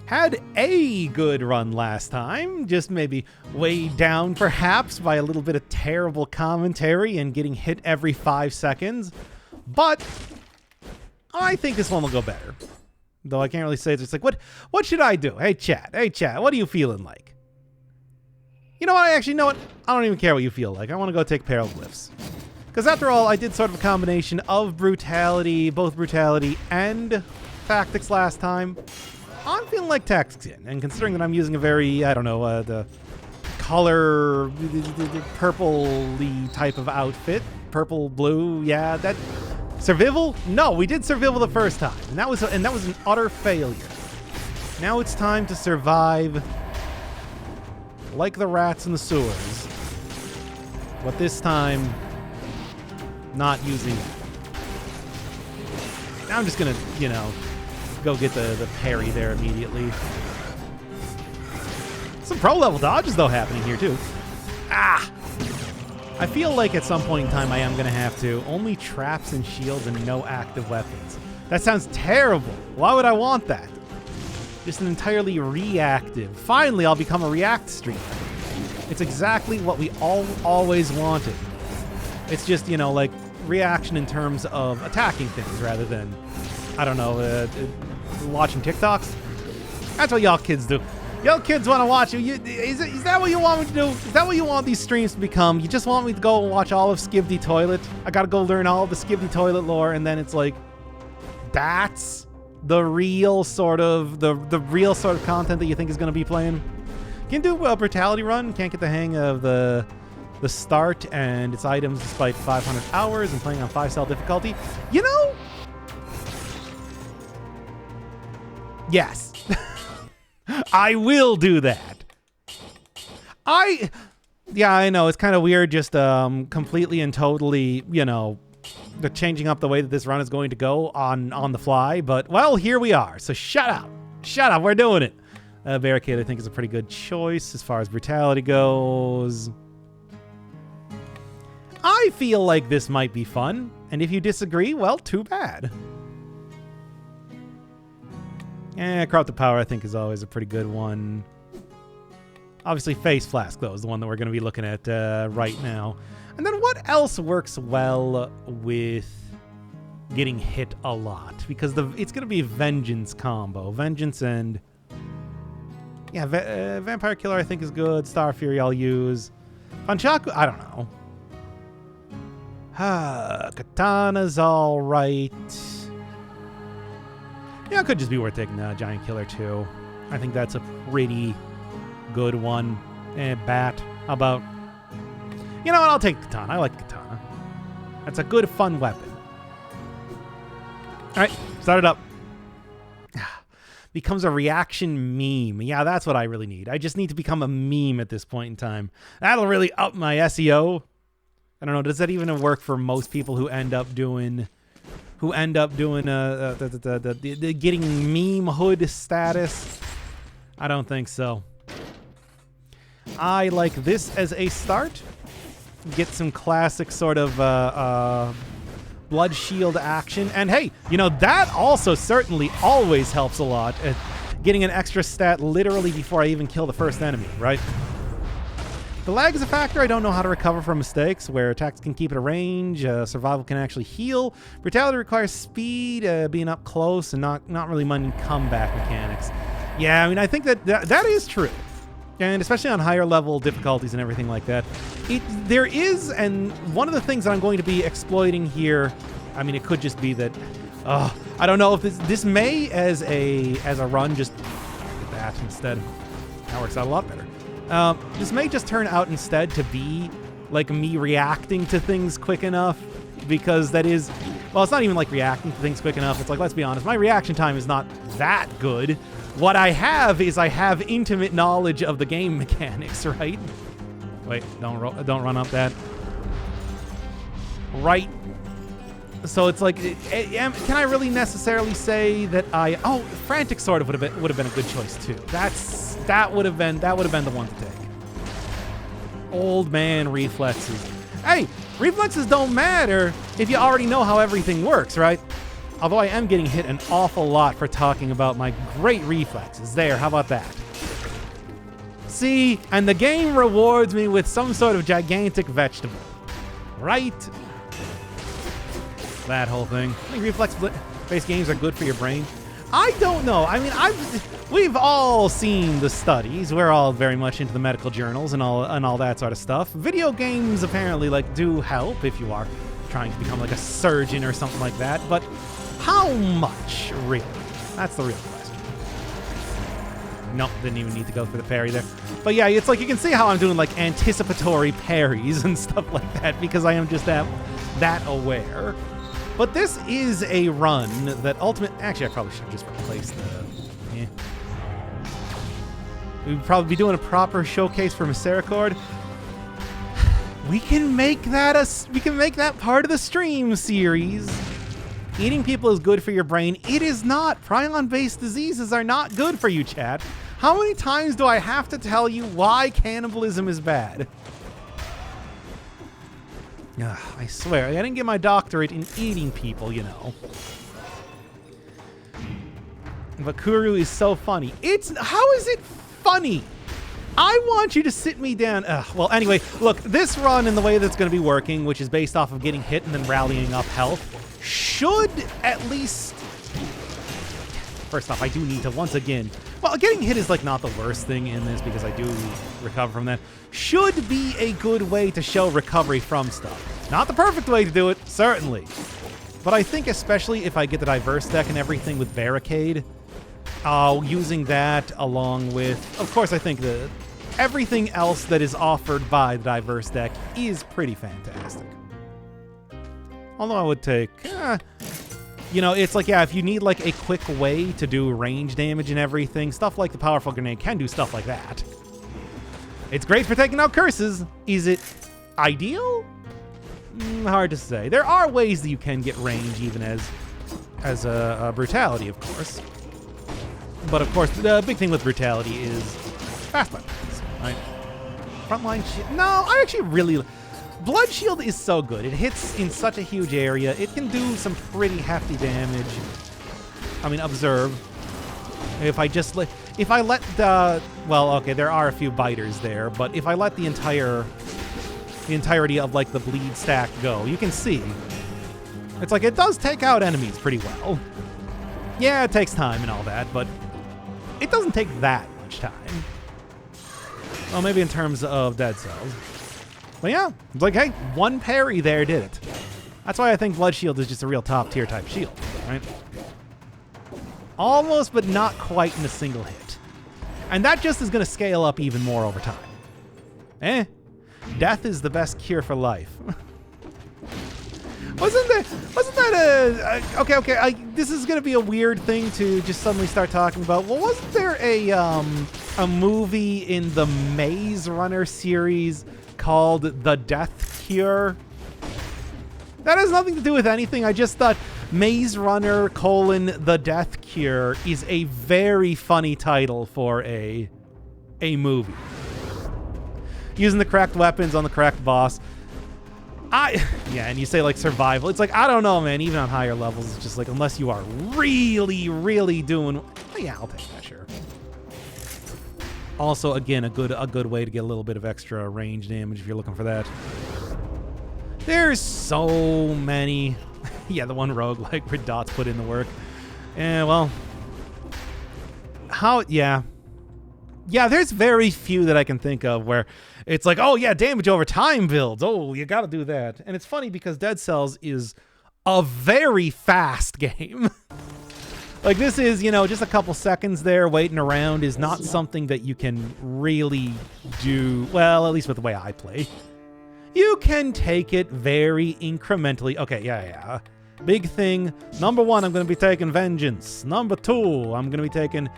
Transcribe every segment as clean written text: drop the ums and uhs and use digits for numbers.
Had a good run last time, just maybe weighed down perhaps by a little bit of terrible commentary and getting hit every 5 seconds. But I think this one will go better. Though I can't really say it's just like, what should I do? Hey chat, what are you feeling like? You know what, I don't even care what you feel like. I want to go take Periglyphs. Because after all, I did sort of a combination of brutality, both brutality and tactics last time. I'm feeling like tactics in, and considering that I'm using a very, the color purple-y type of outfit, purple, blue, yeah, that survival? No, we did survival the first time, and that was an utter failure. Now it's time to survive like the rats in the sewers, but this time not using. Now I'm just gonna, go get the parry there immediately. Some pro level dodges though happening here too. I feel like at some point in time I am going to have to. Only traps and shields and no active weapons. That sounds terrible. Why would I want that? Just an entirely reactive. Finally, I'll become a react streamer. It's exactly what we always wanted. It's just, like reaction in terms of attacking things rather than, watching TikToks. That's what y'all kids do. Y'all kids want to watch you. Is that what you want me to do? Is that what you want these streams to become? You just want me to go and watch all of Skibidi Toilet? I gotta go learn all of the Skibidi Toilet lore, and then it's like, that's the real sort of content that you think is gonna be playing. Can do a brutality run. Can't get the hang of the start and its items despite 500 hours and playing on 5-cell difficulty. Yes. I will do that. I know it's kind of weird just completely and totally, the changing up the way that this run is going to go on the fly, but well, here we are. So shut up, we're doing it. Barricade I think is a pretty good choice as far as brutality goes. I feel like this might be fun, and if you disagree, well, too bad. Corrupted Power, I think, is always a pretty good one. Obviously, Face Flask, though, is the one that we're going to be looking at right now. And then what else works well with getting hit a lot? Because it's going to be Vengeance combo. Vengeance and... yeah, Vampire Killer, I think, is good. Star Fury I'll use. Panchaku, I don't know. Katana's all right. Yeah, it could just be worth taking Giant Killer too. I think that's a pretty good one. Bat. How about... you know what? I'll take Katana. I like Katana. That's a good, fun weapon. All right, start it up. Becomes a reaction meme. Yeah, that's what I really need. I just need to become a meme at this point in time. That'll really up my SEO. I don't know. Does that even work for most people who end up doing... the getting meme hood status? I don't think so. I like this as a start. Get some classic sort of blood shield action. And hey, that also certainly always helps a lot at getting an extra stat literally before I even kill the first enemy, right? The lag is a factor. I don't know how to recover from mistakes, where attacks can keep at a range, survival can actually heal. Brutality requires speed, being up close, and not really many comeback mechanics. Yeah, I mean, I think that is true. And especially on higher level difficulties and everything like that. There is, and one of the things that I'm going to be exploiting here, I mean, it could just be that, I don't know if this may, as a run, just get that instead. That works out a lot better. This may just turn out instead to be like me reacting to things quick enough, because that is, well, it's not even like reacting to things quick enough. It's like, let's be honest, my reaction time is not that good. What I have is I have intimate knowledge of the game mechanics, right? Wait, don't run up that. Right. So it's like, can I really necessarily say that Frantic Sword would have been a good choice too. That would have been the one to take. Old man reflexes. Hey, reflexes don't matter if you already know how everything works, right? Although I am getting hit an awful lot for talking about my great reflexes. There, how about that? See, and the game rewards me with some sort of gigantic vegetable. Right? That whole thing. I think reflex-based games are good for your brain. I don't know. I mean, we've all seen the studies. We're all very much into the medical journals and all that sort of stuff. Video games apparently do help if you are trying to become like a surgeon or something like that. But how much, really? That's the real question. Nope, didn't even need to go for the parry there. But yeah, it's like you can see how I'm doing like anticipatory parries and stuff like that because I am just that aware. But this is a run that actually I probably should have just replaced the... Yeah. We'd probably be doing a proper showcase for Misericord. We can make that part of the stream series. Eating people is good for your brain. It is not. Prion-based diseases are not good for you, chat. How many times do I have to tell you why cannibalism is bad? Ugh, I swear, I didn't get my doctorate in eating people, you know. But Kuru is so funny. How is it funny? I want you to sit me down. Well, anyway, look, this run and the way that's going to be working, which is based off of getting hit and then rallying up health, should at least... First off, I do need to, once again... Well, getting hit is not the worst thing in this because I do recover from that. Should be a good way to show recovery from stuff. Not the perfect way to do it, certainly. But I think especially if I get the diverse deck and everything with Barricade, using that along with... Of course, I think everything else that is offered by the diverse deck is pretty fantastic. Although I would take... it's like, yeah, if you need a quick way to do range damage and everything, stuff like the Powerful Grenade can do stuff like that. It's great for taking out curses. Is it ideal? Hard to say. There are ways that you can get range even as a brutality, of course. But of course, the big thing with brutality is fast weapons, right? Frontline shit. No, I actually really... Blood Shield is so good. It hits in such a huge area. It can do some pretty hefty damage. I mean, observe. If I let the... Well, okay, there are a few biters there, but if I let the entirety of, the bleed stack go, you can see. It's like, it does take out enemies pretty well. Yeah, it takes time and all that, but it doesn't take that much time. Well, maybe in terms of Dead Cells. But yeah, it's like, hey, one parry there did it. That's why I think Blood Shield is just a real top-tier type shield, right? Almost, but not quite in a single hit. And that just is going to scale up even more over time. Death is the best cure for life. Wasn't that okay, this is going to be a weird thing to just suddenly start talking about. Well, wasn't there a movie in the Maze Runner series called The Death Cure? That has nothing to do with anything. I just thought Maze Runner : The Death Cure is a very funny title for a movie. Using the correct weapons on the correct boss. Yeah, and you say survival. It's I don't know, man. Even on higher levels, it's just unless you are really, really doing... Oh, yeah, I'll take that, sure. Also, again, a good way to get a little bit of extra range damage if you're looking for that. There's so many. Yeah, the one rogue where Dots put in the work. Well, yeah, there's very few that I can think of where it's oh yeah, damage over time builds. Oh, you gotta do that. And it's funny because Dead Cells is a very fast game. This is, just a couple seconds there waiting around is not something that you can really do, well, at least with the way I play. You can take it very incrementally. Okay, yeah. Big thing. Number 1, I'm going to be taking Vengeance. Number 2, I'm going to be taking,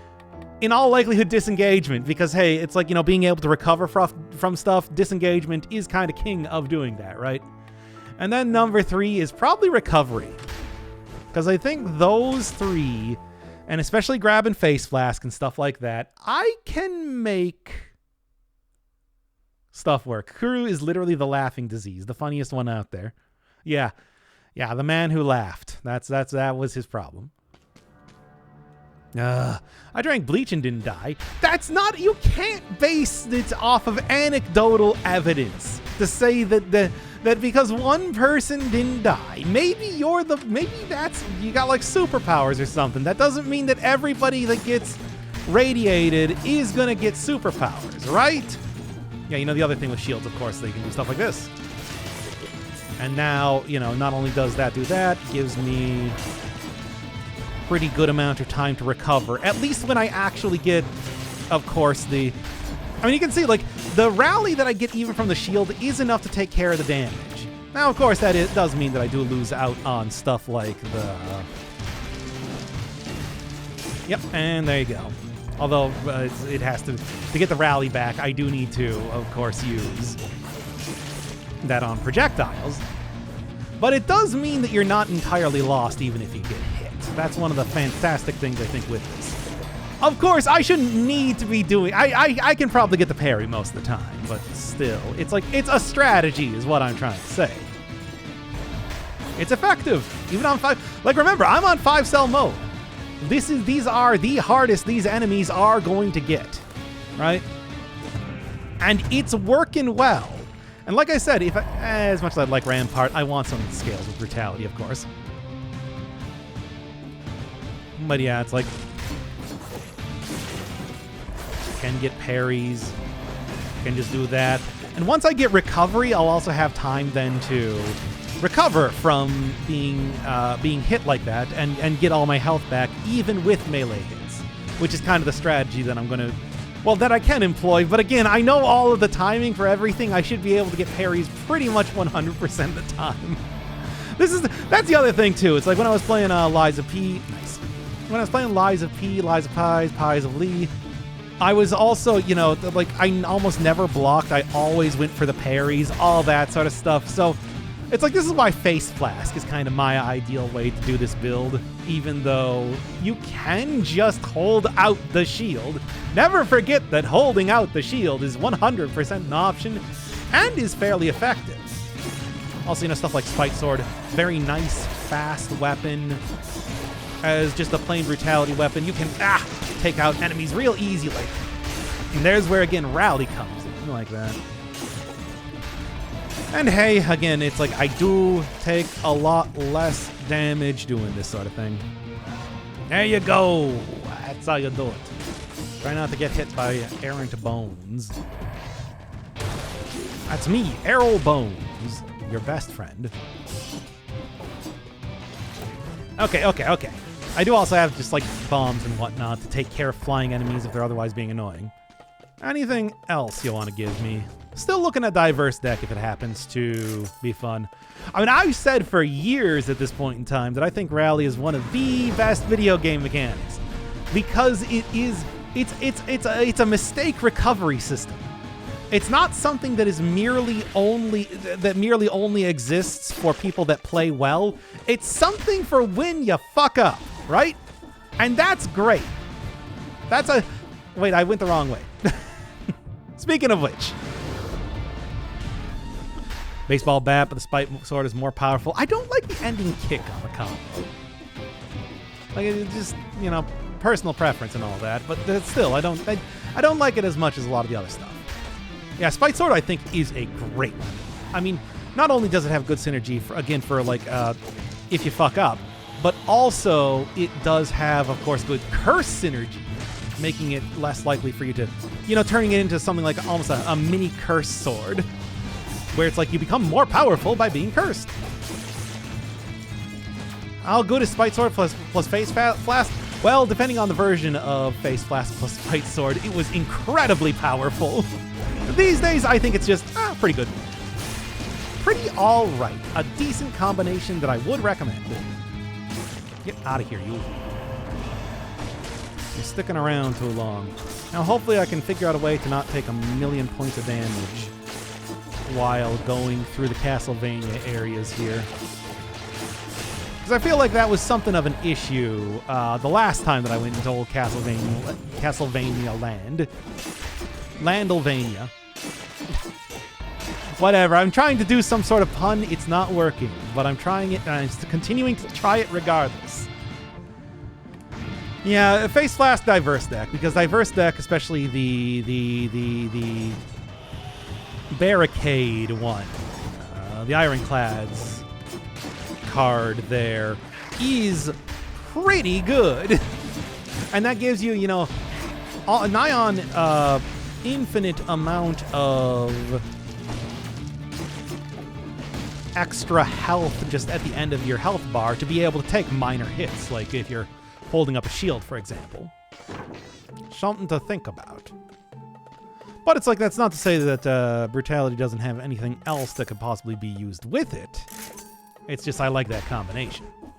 in all likelihood, Disengagement. Because, hey, it's being able to recover from stuff. Disengagement is kind of king of doing that, right? And then number 3 is probably Recovery. Because I think those 3, and especially grabbing Face Flask and stuff like that, I can make stuff work. Kuru is literally the laughing disease, the funniest one out there. Yeah. Yeah, the man who laughed. That was his problem. I drank bleach and didn't die. That's not... You can't base it off of anecdotal evidence to say that because one person didn't die, maybe that's... You got like superpowers or something. That doesn't mean that everybody that gets radiated is gonna get superpowers, right? Yeah, you know, the other thing with shields, of course, they can do stuff like this. And now, you know, not only does that do that, gives me pretty good amount of time to recover. At least when I actually get, of course, the... I mean, you can see, like, the rally that I get even from the shield is enough to take care of the damage. Now, of course, does mean that I do lose out on stuff like the... Yep, and there you go. Although, it has to get the rally back, I do need to, of course, use that on projectiles. But it does mean that you're not entirely lost even if you get hit. That's one of the fantastic things, I think, with this. Of course, I shouldn't need to be doing... I can probably get the parry most of the time, but still, it's like, it's a strategy is what I'm trying to say. It's effective, even on 5... Like, remember, I'm on 5-cell mode. These are the hardest these enemies are going to get, right? And it's working well. And like I said, as much as I'd like Rampart, I want something that scales with brutality, of course. But yeah, it's like... Can get parries. Can just do that. And once I get recovery, I'll also have time then to recover from being hit like that and get all my health back, even with melee hits. Which is kind of the strategy that I'm going to... Well, that I can employ. But again, I know all of the timing for everything. I should be able to get parries pretty much 100% of the time. That's the other thing, too. It's like when I was playing Lies of P... Nice. When I was playing Lies of P, Lies of Pies, Pies of Lee, I was also, you know, like, I almost never blocked. I always went for the parries, all that sort of stuff. So it's like, this is why Face Flask is kind of my ideal way to do this build, even though you can just hold out the shield. Never forget that holding out the shield is 100% an option and is fairly effective. Also, you know, stuff like Spite Sword, very nice, fast weapon. As just a plain brutality weapon, you can take out enemies real easily. And there's where, again, rally comes in, like that. And hey, again, it's like I do take a lot less damage doing this sort of thing. There you go. That's how you do it. Try not to get hit by errant bones. That's me, Arrow Bones, your best friend. Okay. I do also have just like bombs and whatnot to take care of flying enemies if they're otherwise being annoying. Anything else you want to give me? Still looking at diverse deck if it happens to be fun. I mean, I've said for years at this point in time that I think Rally is one of the best video game mechanics because it's a mistake recovery system. It's not something that is merely only exists for people that play well. It's something for when you fuck up, right? And that's great. Wait, I went the wrong way. Speaking of which, baseball bat, but the Spite Sword is more powerful. I don't like the ending kick on the combo. Like, it's just, you know, personal preference and all that, but still, I don't like it as much as a lot of the other stuff. Yeah, Spite Sword, I think, is a great one. I mean, not only does it have good synergy, for like, if you fuck up, but also it does have, of course, good curse synergy, making it less likely for you to, you know, turning it into something like almost a mini curse sword, where it's like you become more powerful by being cursed. How good is Spite Sword plus Face Flask? Well, depending on the version of Face Flask plus Spite Sword, it was incredibly powerful. These days, I think it's just pretty good. Pretty all right. A decent combination that I would recommend. Get out of here, you. You're sticking around too long. Now, hopefully I can figure out a way to not take 1,000,000 points of damage while going through the Castlevania areas here. Because I feel like that was something of an issue the last time that I went into old Castlevania land. Landylvania. Whatever. I'm trying to do some sort of pun. It's not working, but I'm trying it, and I'm continuing to try it regardless. Yeah, face flask diverse deck, because diverse deck, especially the barricade one, the Ironclads card there is pretty good, and that gives you, you know, a nigh on infinite amount of extra health just at the end of your health bar to be able to take minor hits, like if you're holding up a shield, for example. Something to think about. But it's like, that's not to say that Brutality doesn't have anything else that could possibly be used with it. It's just I like that combination. Do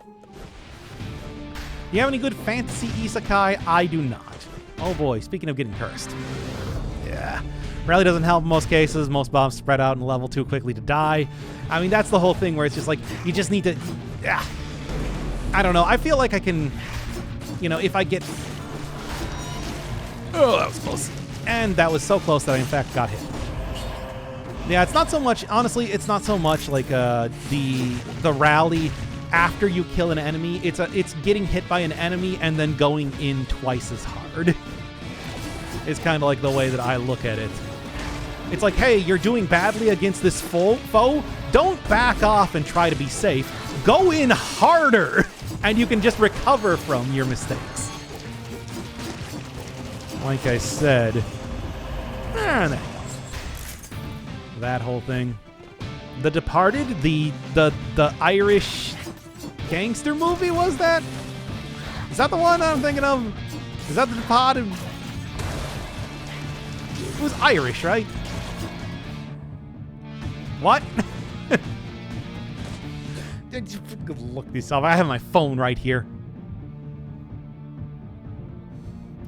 you have any good fantasy isekai? I do not. Oh boy, speaking of getting cursed. Yeah. Rally doesn't help in most cases. Most bombs spread out and level too quickly to die. I mean, that's the whole thing where it's just like, you just need to... Yeah. I don't know. I feel like I can... You know, if I get... Oh, that was close. And that was so close that I, in fact, got hit. Yeah, it's not so much... Honestly, it's not so much like the rally after you kill an enemy. It's getting hit by an enemy and then going in twice as hard. It's kind of like the way that I look at it. It's like, hey, you're doing badly against this foe. Don't back off and try to be safe. Go in harder, and you can just recover from your mistakes. Like I said, there you go. That whole thing. The Departed, the Irish gangster movie, was that? Is that the one I'm thinking of? Is that The Departed? It was Irish, right? What? Look this up. I have my phone right here.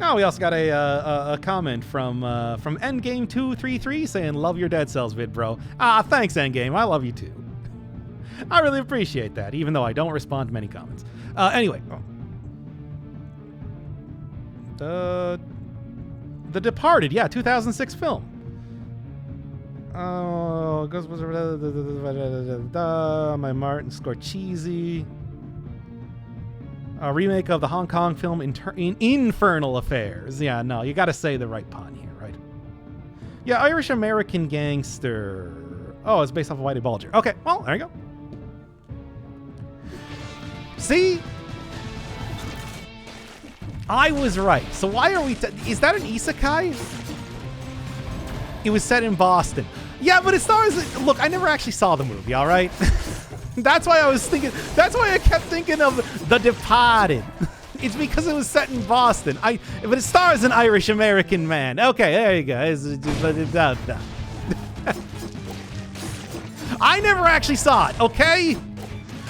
Oh, we also got a comment from Endgame233 saying, "Love your Dead Cells vid, bro." Ah, thanks, Endgame. I love you too. I really appreciate that, even though I don't respond to many comments. Anyway. The Departed, yeah, 2006 film. Oh, my Martin Scorsese. A remake of the Hong Kong film Infernal Affairs. Yeah, no, you gotta say the right pun here, right? Yeah, Irish American Gangster. Oh, it's based off of Whitey Bulger. Okay, well, there you go. See? I was right. So why are we... Is that an isekai? It was set in Boston. Yeah, but it stars... Look, I never actually saw the movie, all right? That's why I was thinking... That's why I kept thinking of The Departed. It's because it was set in Boston. But it stars an Irish-American man. Okay, there you go. I never actually saw it, okay?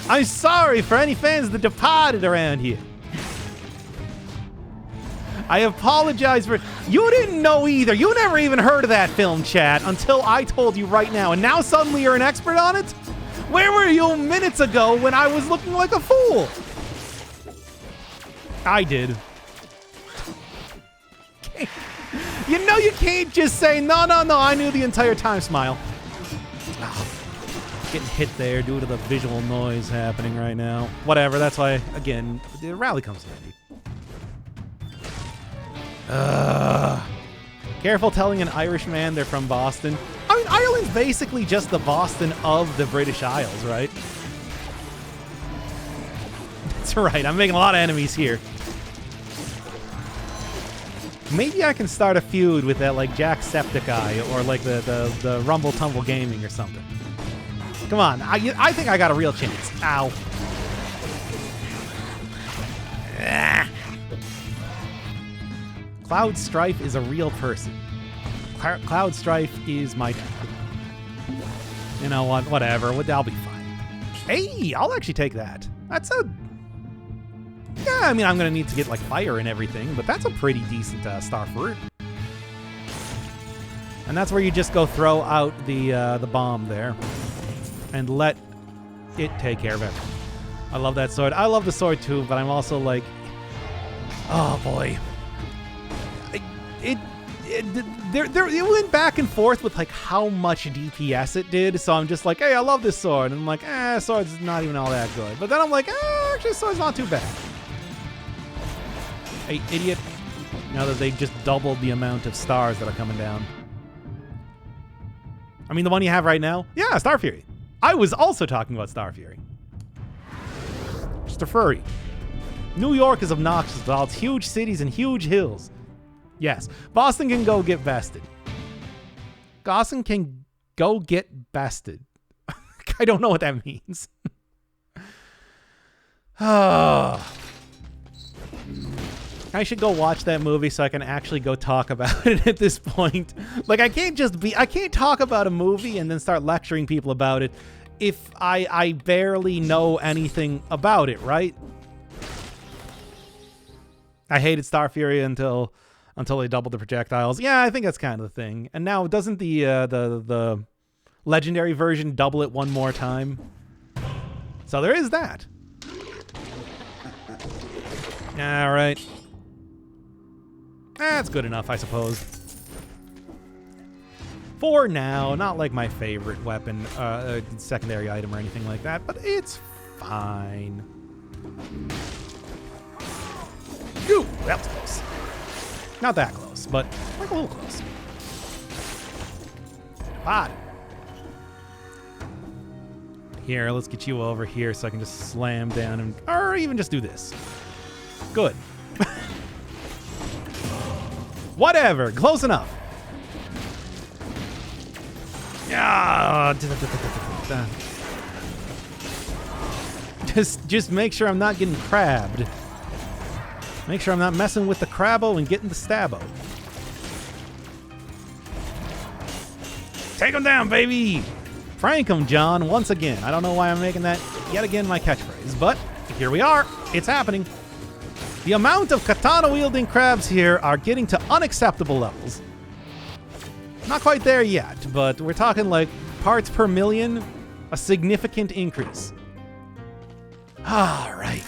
I'm sorry for any fans of The Departed around here. I apologize for... You didn't know either. You never even heard of that film, chat, until I told you right now. And now suddenly you're an expert on it? Where were you minutes ago when I was looking like a fool? I did. You know you can't just say, no, I knew the entire time, Smile. Oh, getting hit there due to the visual noise happening right now. Whatever, that's why, again, the rally comes in handy. Careful telling an Irish man they're from Boston. I mean, Ireland's basically just the Boston of the British Isles, right? That's right, I'm making a lot of enemies here. Maybe I can start a feud with that, like, Jacksepticeye or, like, the Rumble Tumble Gaming or something. Come on, I think I got a real chance. Ow. Ah. Cloud Strife is a real person. Cloud Strife is my dad. You know what? Whatever. I'll be fine. Hey, I'll actually take that. That's a... Yeah, I mean, I'm going to need to get, like, fire and everything, but that's a pretty decent star fruit. And that's where you just go throw out the bomb there and let it take care of it. I love that sword. I love the sword, too, but I'm also like... Oh, boy. it went back and forth with like how much DPS it did. So I'm just like, hey, I love this sword. And I'm like, sword's not even all that good. But then I'm like, actually, sword's not too bad. Hey, idiot. Now that they just doubled the amount of stars that are coming down. I mean, the one you have right now? Yeah, Star Fury. I was also talking about Star Fury. Mr. Furry. New York is obnoxious with all its huge cities and huge hills. Yes, Boston can go get bested. Boston can go get bested. I don't know what that means. I should go watch that movie so I can actually go talk about it at this point. Like, I can't talk about a movie and then start lecturing people about it if I barely know anything about it, right? I hated Star Fury until they doubled the projectiles. Yeah, I think that's kind of the thing. And now, doesn't the legendary version double it one more time? So there is that. All right. That's good enough, I suppose. For now, not like my favorite weapon, secondary item or anything like that, but it's fine. Ooh, that was close. Not that close, but like a little close. Body. Here, let's get you over here so I can just slam down and, or even just do this. Good. Whatever, close enough. Yeah. Just make sure I'm not getting crabbed. Make sure I'm not messing with the crabbo and getting the stabbo. Take him down, baby! Frank him, John, once again. I don't know why I'm making that yet again my catchphrase, but here we are. It's happening. The amount of katana-wielding crabs here are getting to unacceptable levels. Not quite there yet, but we're talking like parts per million, a significant increase. All right.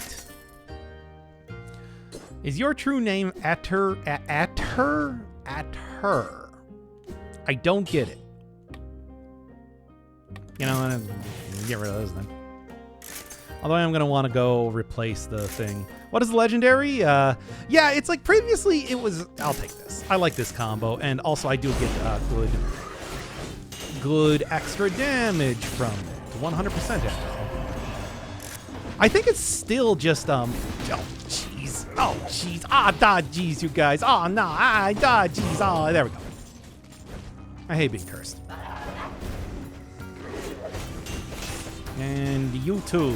Is your true name Atter? I don't get it. You know, get rid of those then. Although I'm going to want to go replace the thing. What is the legendary? Yeah, it's like previously it was... I'll take this. I like this combo. And also I do get good extra damage from it. 100% after all. I think it's still just... Oh, jeez. Oh, jeez. Jeez, you guys. Oh, no. Jeez. Oh, there we go. I hate being cursed. And you too.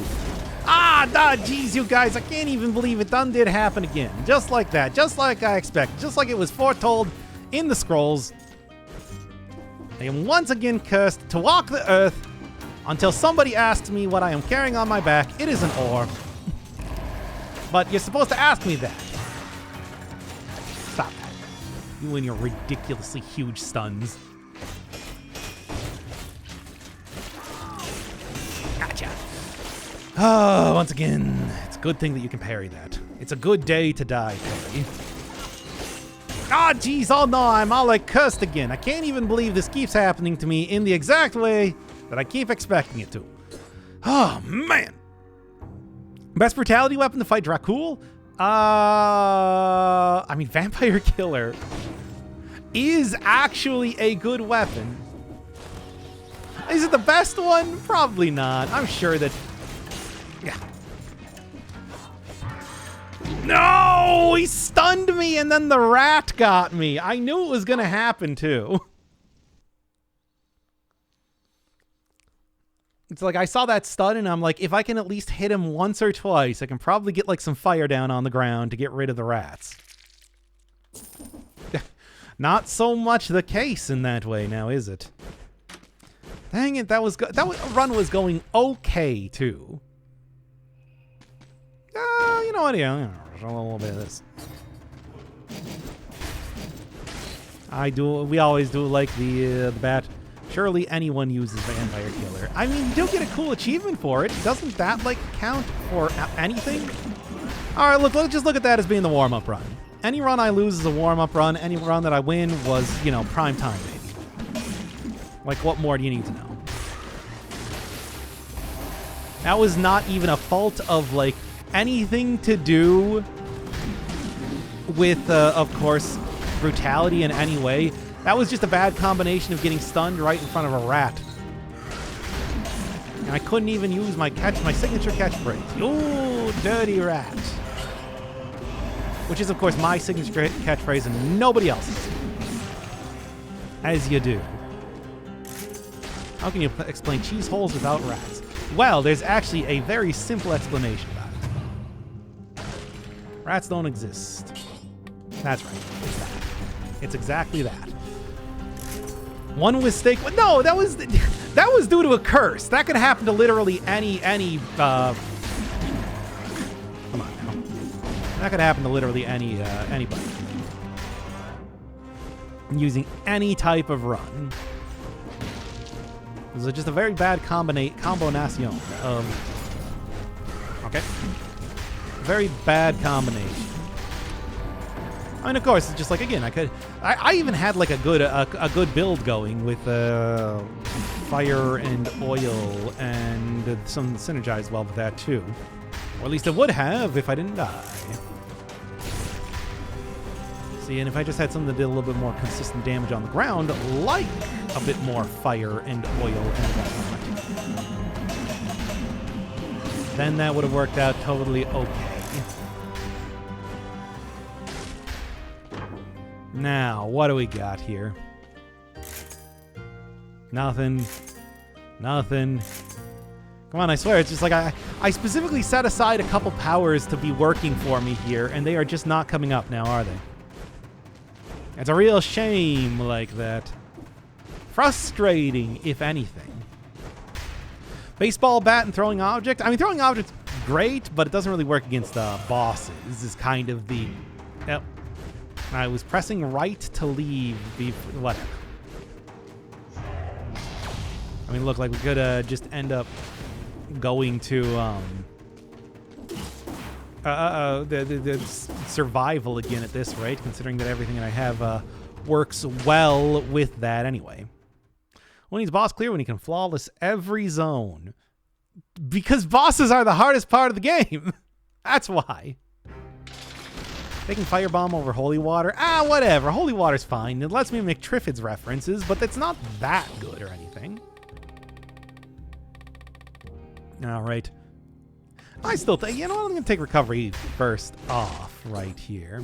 Jeez, you guys. I can't even believe it done did happen again. Just like that. Just like I expected. Just like it was foretold in the scrolls. I am once again cursed to walk the earth until somebody asks me what I am carrying on my back. It is an ore. But you're supposed to ask me that. Stop that. You and your ridiculously huge stuns. Gotcha. Oh, once again, it's a good thing that you can parry that. It's a good day to die, parry. Jeez, oh no, I'm all like cursed again. I can't even believe this keeps happening to me in the exact way that I keep expecting it to. Oh, man. Best brutality weapon to fight Dracul? I mean, Vampire Killer is actually a good weapon. Is it the best one? Probably not. I'm sure that... Yeah. No! He stunned me and then the rat got me. I knew it was going to happen too. It's like I saw that stun and I'm like, if I can at least hit him once or twice, I can probably get like some fire down on the ground to get rid of the rats. Not so much the case in that way now, is it? Dang it, that run was going okay too. You know what? Yeah, a little bit of this. We always do like the bat. Surely anyone uses Vampire Killer. I mean, you do get a cool achievement for it. Doesn't that, like, count for anything? All right, let's just look at that as being the warm-up run. Any run I lose is a warm-up run. Any run that I win was, you know, prime time, baby. Like, what more do you need to know? That was not even a fault of, like, anything to do with, of course, brutality in any way. That was just a bad combination of getting stunned right in front of a rat. And I couldn't even use my signature catchphrase. Ooh, dirty rat. Which is, of course, my signature catchphrase and nobody else's. As you do. How can you explain cheese holes without rats? Well, there's actually a very simple explanation about it. Rats don't exist. That's right. It's that. It's exactly that. One mistake. No, that was due to a curse. That could happen to literally any. Come on now. That could happen to literally anybody. Using any type of run. It was just a very bad combination of. Okay. Very bad combination. I mean, of course, it's just like, again, I even had like a good build going with fire and oil and some synergized well with that too. Or at least it would have if I didn't die. See, and if I just had something that did a little bit more consistent damage on the ground, like a bit more fire and oil and whatnot, then that would have worked out totally okay. Now, what do we got here? Nothing. Nothing. Come on, I swear, it's just like I specifically set aside a couple powers to be working for me here, and they are just not coming up now, are they? It's a real shame like that. Frustrating, if anything. Baseball bat and throwing object. I mean, throwing object's great, but it doesn't really work against bosses. This is kind of the... Yep. I was pressing right to leave the... whatever. I mean, look, like we could just end up going to the survival again at this rate, considering that everything that I have works well with that anyway. When he's boss clear, when he can flawless every zone. Because bosses are the hardest part of the game. That's why. Taking firebomb over holy water. Whatever. Holy water's fine. It lets me make Triffids references, but it's not that good or anything. All right. I still think, you know what, I'm going to take recovery first off right here.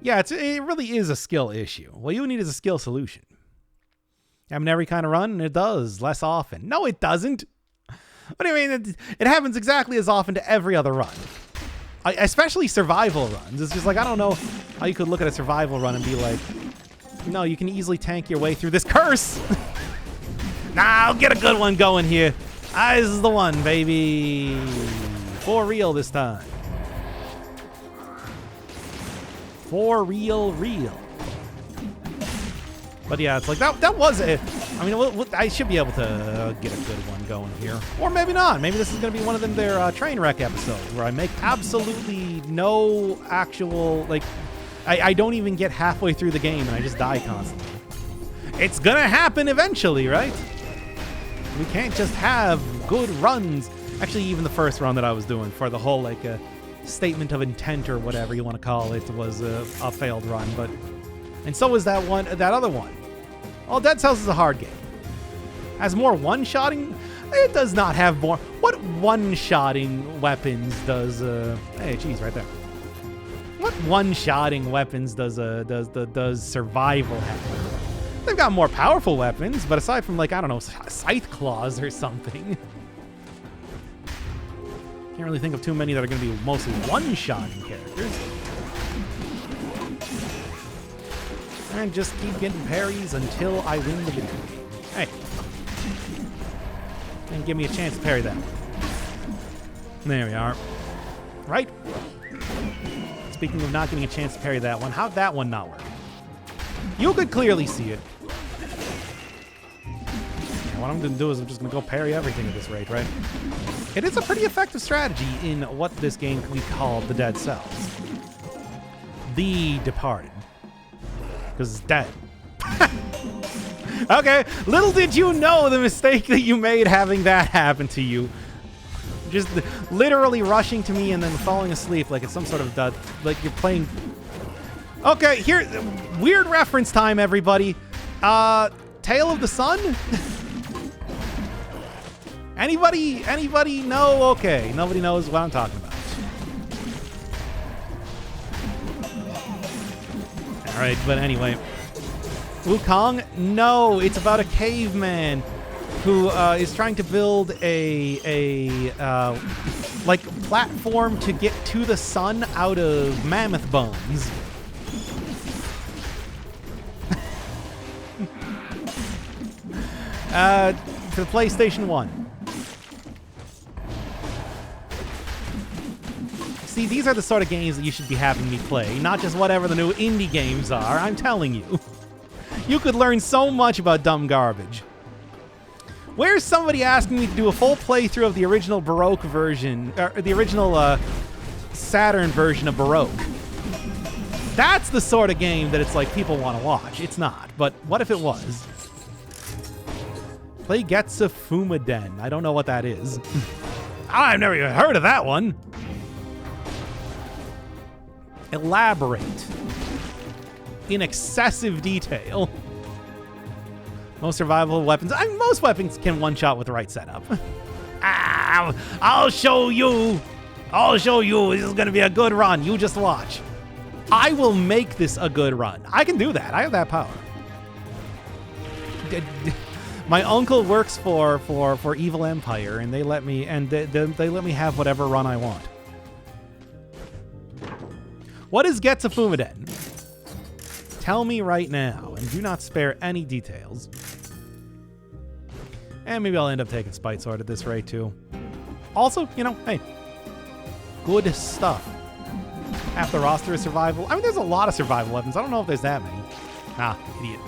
Yeah, it really is a skill issue. What you need is a skill solution. I mean, every kind of run, it does less often. No, it doesn't. What do you mean? It happens exactly as often to every other run. Especially survival runs. It's just like, I don't know how you could look at a survival run and be like, no, you can easily tank your way through this curse. Nah, I'll get a good one going here. This is the one, baby. For real this time. For real. But yeah, it's like, that was it. I mean, I should be able to get a good one going here. Or maybe not. Maybe this is going to be one of them, their train wreck episodes where I make absolutely no actual, like, I don't even get halfway through the game and I just die constantly. It's going to happen eventually, right? We can't just have good runs. Actually, even the first run that I was doing for the whole, like, statement of intent or whatever you want to call it was a failed run. But, and so is that other one. Well, Dead Cells is a hard game. Has more one-shotting? It does not have more. What one-shotting weapons does... hey, geez, right there. What one-shotting weapons does survival have? They've got more powerful weapons, but aside from, like, I don't know, scythe claws or something. Can't really think of too many that are going to be mostly one-shotting characters. And just keep getting parries until I win the video game. Hey. And give me a chance to parry that. There we are. Right? Speaking of not getting a chance to parry that one, how'd that one not work? You could clearly see it. And what I'm going to do is I'm just going to go parry everything at this rate, right? It is a pretty effective strategy in what this game we call the Dead Cells. The Departed. Because it's dead. Okay, little did you know the mistake that you made having that happen to you. Just literally rushing to me and then falling asleep like it's some sort of like you're playing. Okay, here, weird reference time, everybody. Tale of the Sun? Anybody know? Okay, nobody knows what I'm talking about. All right, but anyway. Wukong? No, it's about a caveman who is trying to build a like platform to get to the sun out of mammoth bones. For the PlayStation 1. See, these are the sort of games that you should be having me play, not just whatever the new indie games are, I'm telling you. You could learn so much about dumb garbage. Where's somebody asking me to do a full playthrough of the original Baroque version, or the original Saturn version of Baroque? That's the sort of game that it's like people want to watch. It's not, but what if it was? Play Getsu Fumaden. I don't know what that is. I've never even heard of that one. Elaborate. In excessive detail. Most survivable weapons. Most weapons can one-shot with the right setup. I'll show you. I'll show you. This is going to be a good run. You just watch. I will make this a good run. I can do that. I have that power. My uncle works for Evil Empire, and they let me they let me have whatever run I want. What is Getsu Fumaden? Tell me right now, and do not spare any details. And maybe I'll end up taking Spite Sword at this rate, too. Also, you know, hey, good stuff. Half the roster is survival. I mean, there's a lot of survival weapons. I don't know if there's that many. Ah, idiot.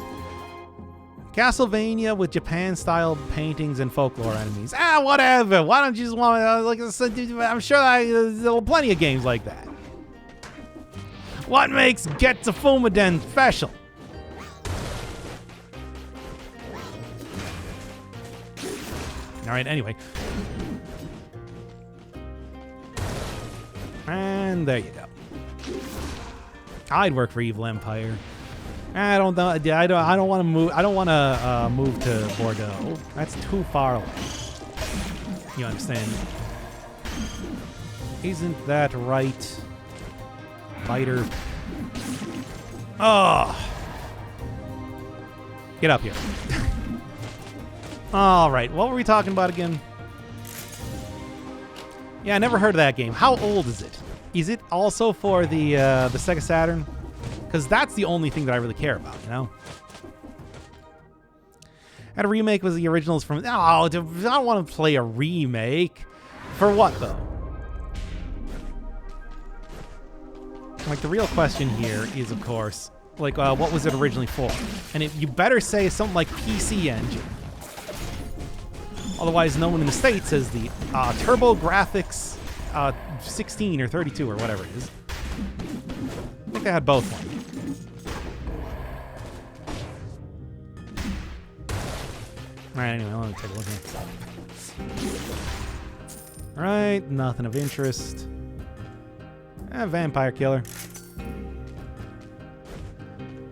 Castlevania with Japan-style paintings and folklore enemies. Whatever. Why don't you just want to, like, I'm sure there are plenty of games like that. What makes Getsu Fumaden special? All right, anyway. And there you go. I'd work for Evil Empire. I don't know. I don't want to move. I don't want to move to Bordeaux. That's too far away. You understand? Isn't that right? Fighter. Oh. Get up here. All right. What were we talking about again? Yeah, I never heard of that game. How old is it? Is it also for the Sega Saturn? Because that's the only thing that I really care about, you know? And a remake was the originals from... Oh, I don't want to play a remake. For what, though? Like, the real question here is, of course, like, what was it originally for? And you better say something like PC Engine. Otherwise known in the States as the TurboGrafx 16 or 32 or whatever it is. I think they had both one. Alright, anyway, let me take a look here. Alright, nothing of interest. Vampire Killer.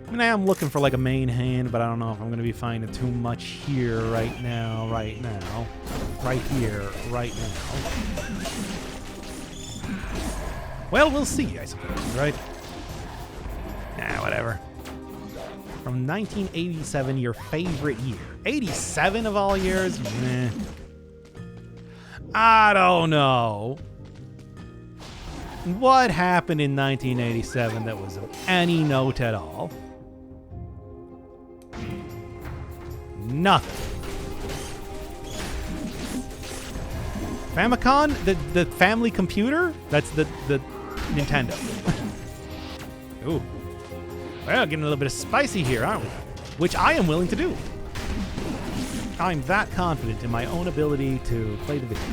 I mean, I am looking for like a main hand, but I don't know if I'm going to be finding too much here right now. Right here, right now. Well, we'll see, I suppose, right? Nah, whatever. From 1987, your favorite year. 87 of all years? Meh. I don't know. What happened in 1987 that was of any note at all? Nothing. Famicom? The family computer? That's the Nintendo. Ooh. Well, getting a little bit of spicy here, aren't we? Which I am willing to do. I'm that confident in my own ability to play the video.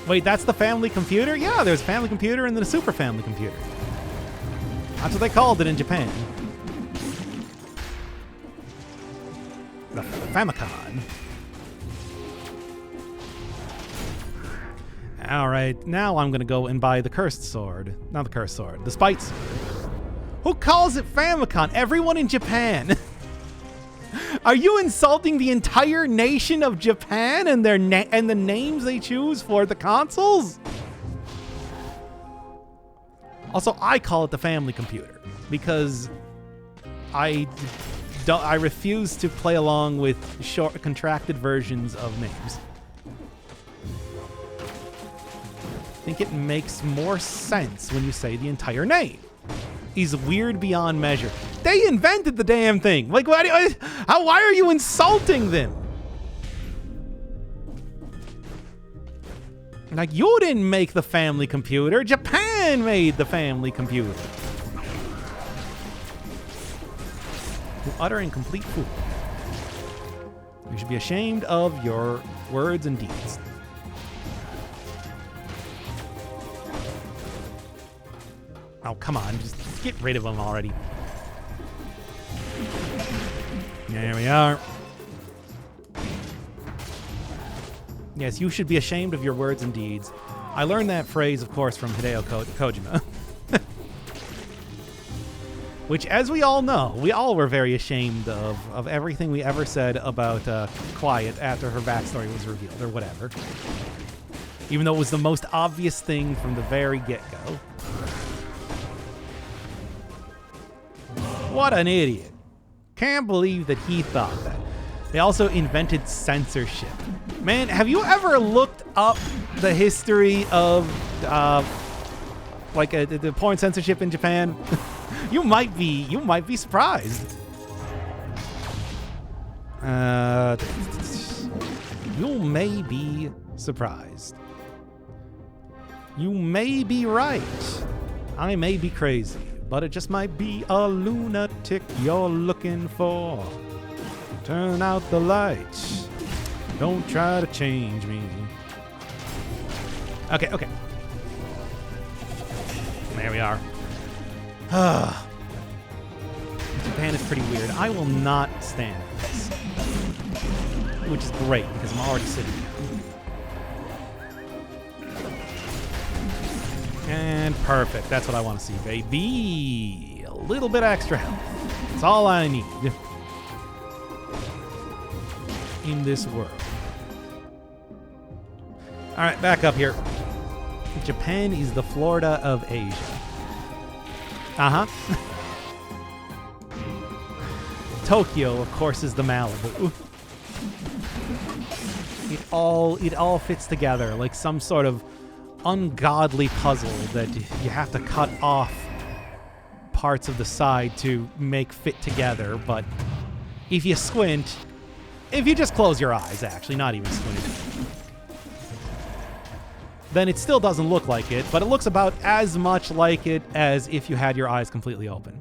Wait, that's the family computer? Yeah, there's a family computer and then a super family computer. That's what they called it in Japan. The Famicom. Alright, now I'm gonna go and buy the cursed sword. Not the cursed sword, the spite sword. Who calls it Famicom? Everyone in Japan. Are you insulting the entire nation of Japan and their and the names they choose for the consoles? Also, I call it the family computer because I refuse to play along with short contracted versions of names. I think it makes more sense when you say the entire name. He's weird beyond measure. They invented the damn thing. Like, why are you insulting them? Like, you didn't make the family computer. Japan made the family computer. You utter incomplete fool. You should be ashamed of your words and deeds. Oh, come on. Just get rid of them already. There we are. Yes, you should be ashamed of your words and deeds. I learned that phrase, of course, from Hideo Kojima. Which, as we all know, we all were very ashamed of everything we ever said about Quiet after her backstory was revealed, or whatever. Even though it was the most obvious thing from the very get-go. What an idiot. Can't believe that he thought that. They also invented censorship. Man, have you ever looked up the history of the porn censorship in Japan? You might be surprised. You may be surprised. You may be right. I may be crazy, but it just might be a lunatic you're looking for. Turn out the lights. Don't try to change me. Okay. There we are. Japan is pretty weird. I will not stand this. Which is great, because I'm already sitting here. And perfect. That's what I want to see, baby. A little bit extra health. That's all I need in this world. All right, back up here. Japan is the Florida of Asia. Uh-huh. Tokyo, of course, is the Malibu. It all fits together like some sort of ungodly puzzle that you have to cut off parts of the side to make fit together. But if you squint, if you just close your eyes, actually, not even squint, then it still doesn't look like it, but it looks about as much like it as if you had your eyes completely open.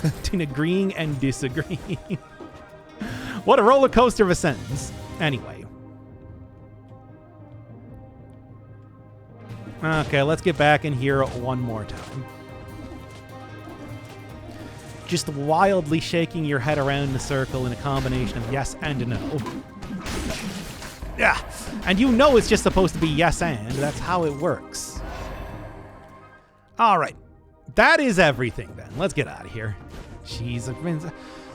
Between agreeing and disagreeing. What a roller coaster of a sentence. Anyway. Okay, let's get back in here one more time. Just wildly shaking your head around in a circle in a combination of yes and no. Yeah, and you know it's just supposed to be yes and. That's how it works. All right. That is everything then. Let's get out of here. Jeez, I've been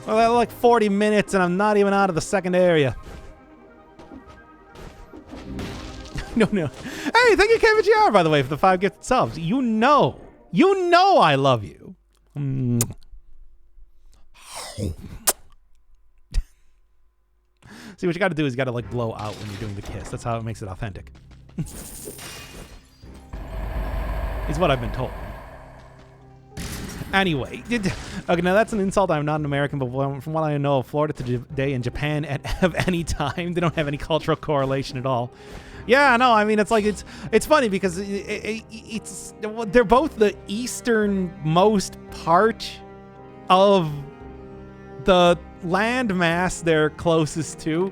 like 40 minutes and I'm not even out of the second area. No. Hey, thank you, KVGR, by the way, for the 5 gifted subs. You know I love you. See, what you got to do is you got to like blow out when you're doing the kiss. That's how it makes it authentic. Is what I've been told. Anyway, okay, now that's an insult. I'm not an American, but from what I know, Florida today and Japan at any time, they don't have any cultural correlation at all. Yeah, no, I mean, it's like, it's funny because they're both the easternmost part of the landmass they're closest to.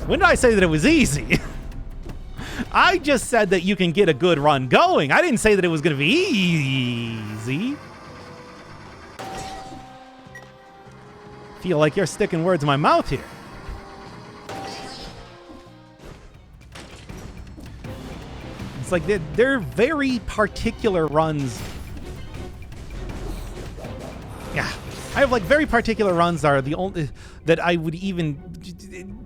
When did I say that it was easy? I just said that you can get a good run going. I didn't say that it was going to be easy. Feel like you're sticking words in my mouth here. It's like they're very particular runs. Yeah, I have like very particular runs are the only that I would even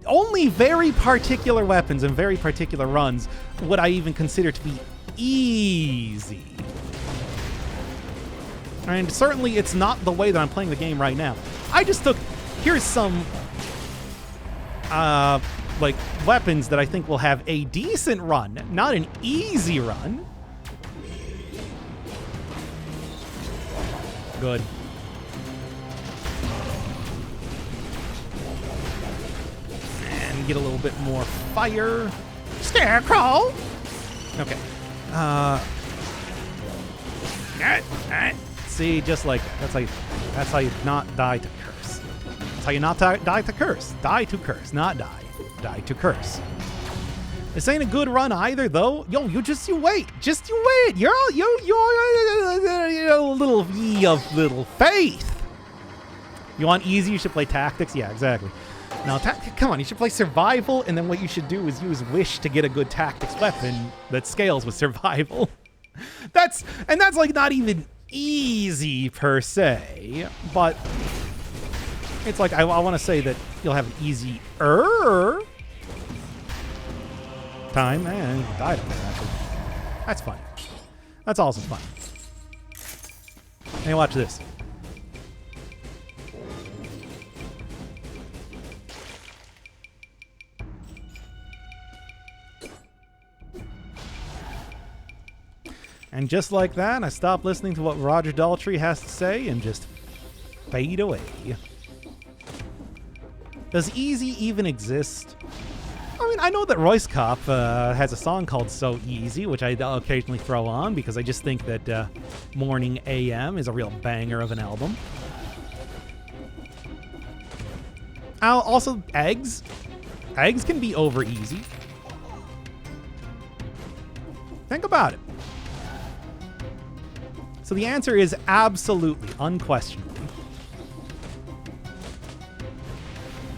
only very particular weapons and very particular runs would I even consider to be easy. And certainly it's not the way that I'm playing the game right now. I just took, here's some like weapons that I think will have a decent run, not an easy run. Good. And get a little bit more fire. Scarecrow! Okay. See, just like that. That's how you not die to curse. That's how you not die to curse. Die to curse, not die. Die to curse. This ain't a good run either, though. Yo, you wait. Just you wait. You're a little ye of little faith. You want easy? You should play tactics. Yeah, exactly. No, come on. You should play survival, and then what you should do is use wish to get a good tactics weapon that scales with survival. That's like not even easy per se, but it's like I want to say that you'll have an easier time and died up there, actually. That's fun. That's also fun. Hey, watch this. And just like that, I stop listening to what Roger Daltrey has to say and just fade away. Does easy even exist? I mean, I know that Royce Kopp has a song called So Easy, which I occasionally throw on because I just think that Morning AM is a real banger of an album. Also, eggs. Eggs can be over easy. Think about it. So the answer is absolutely, unquestionably.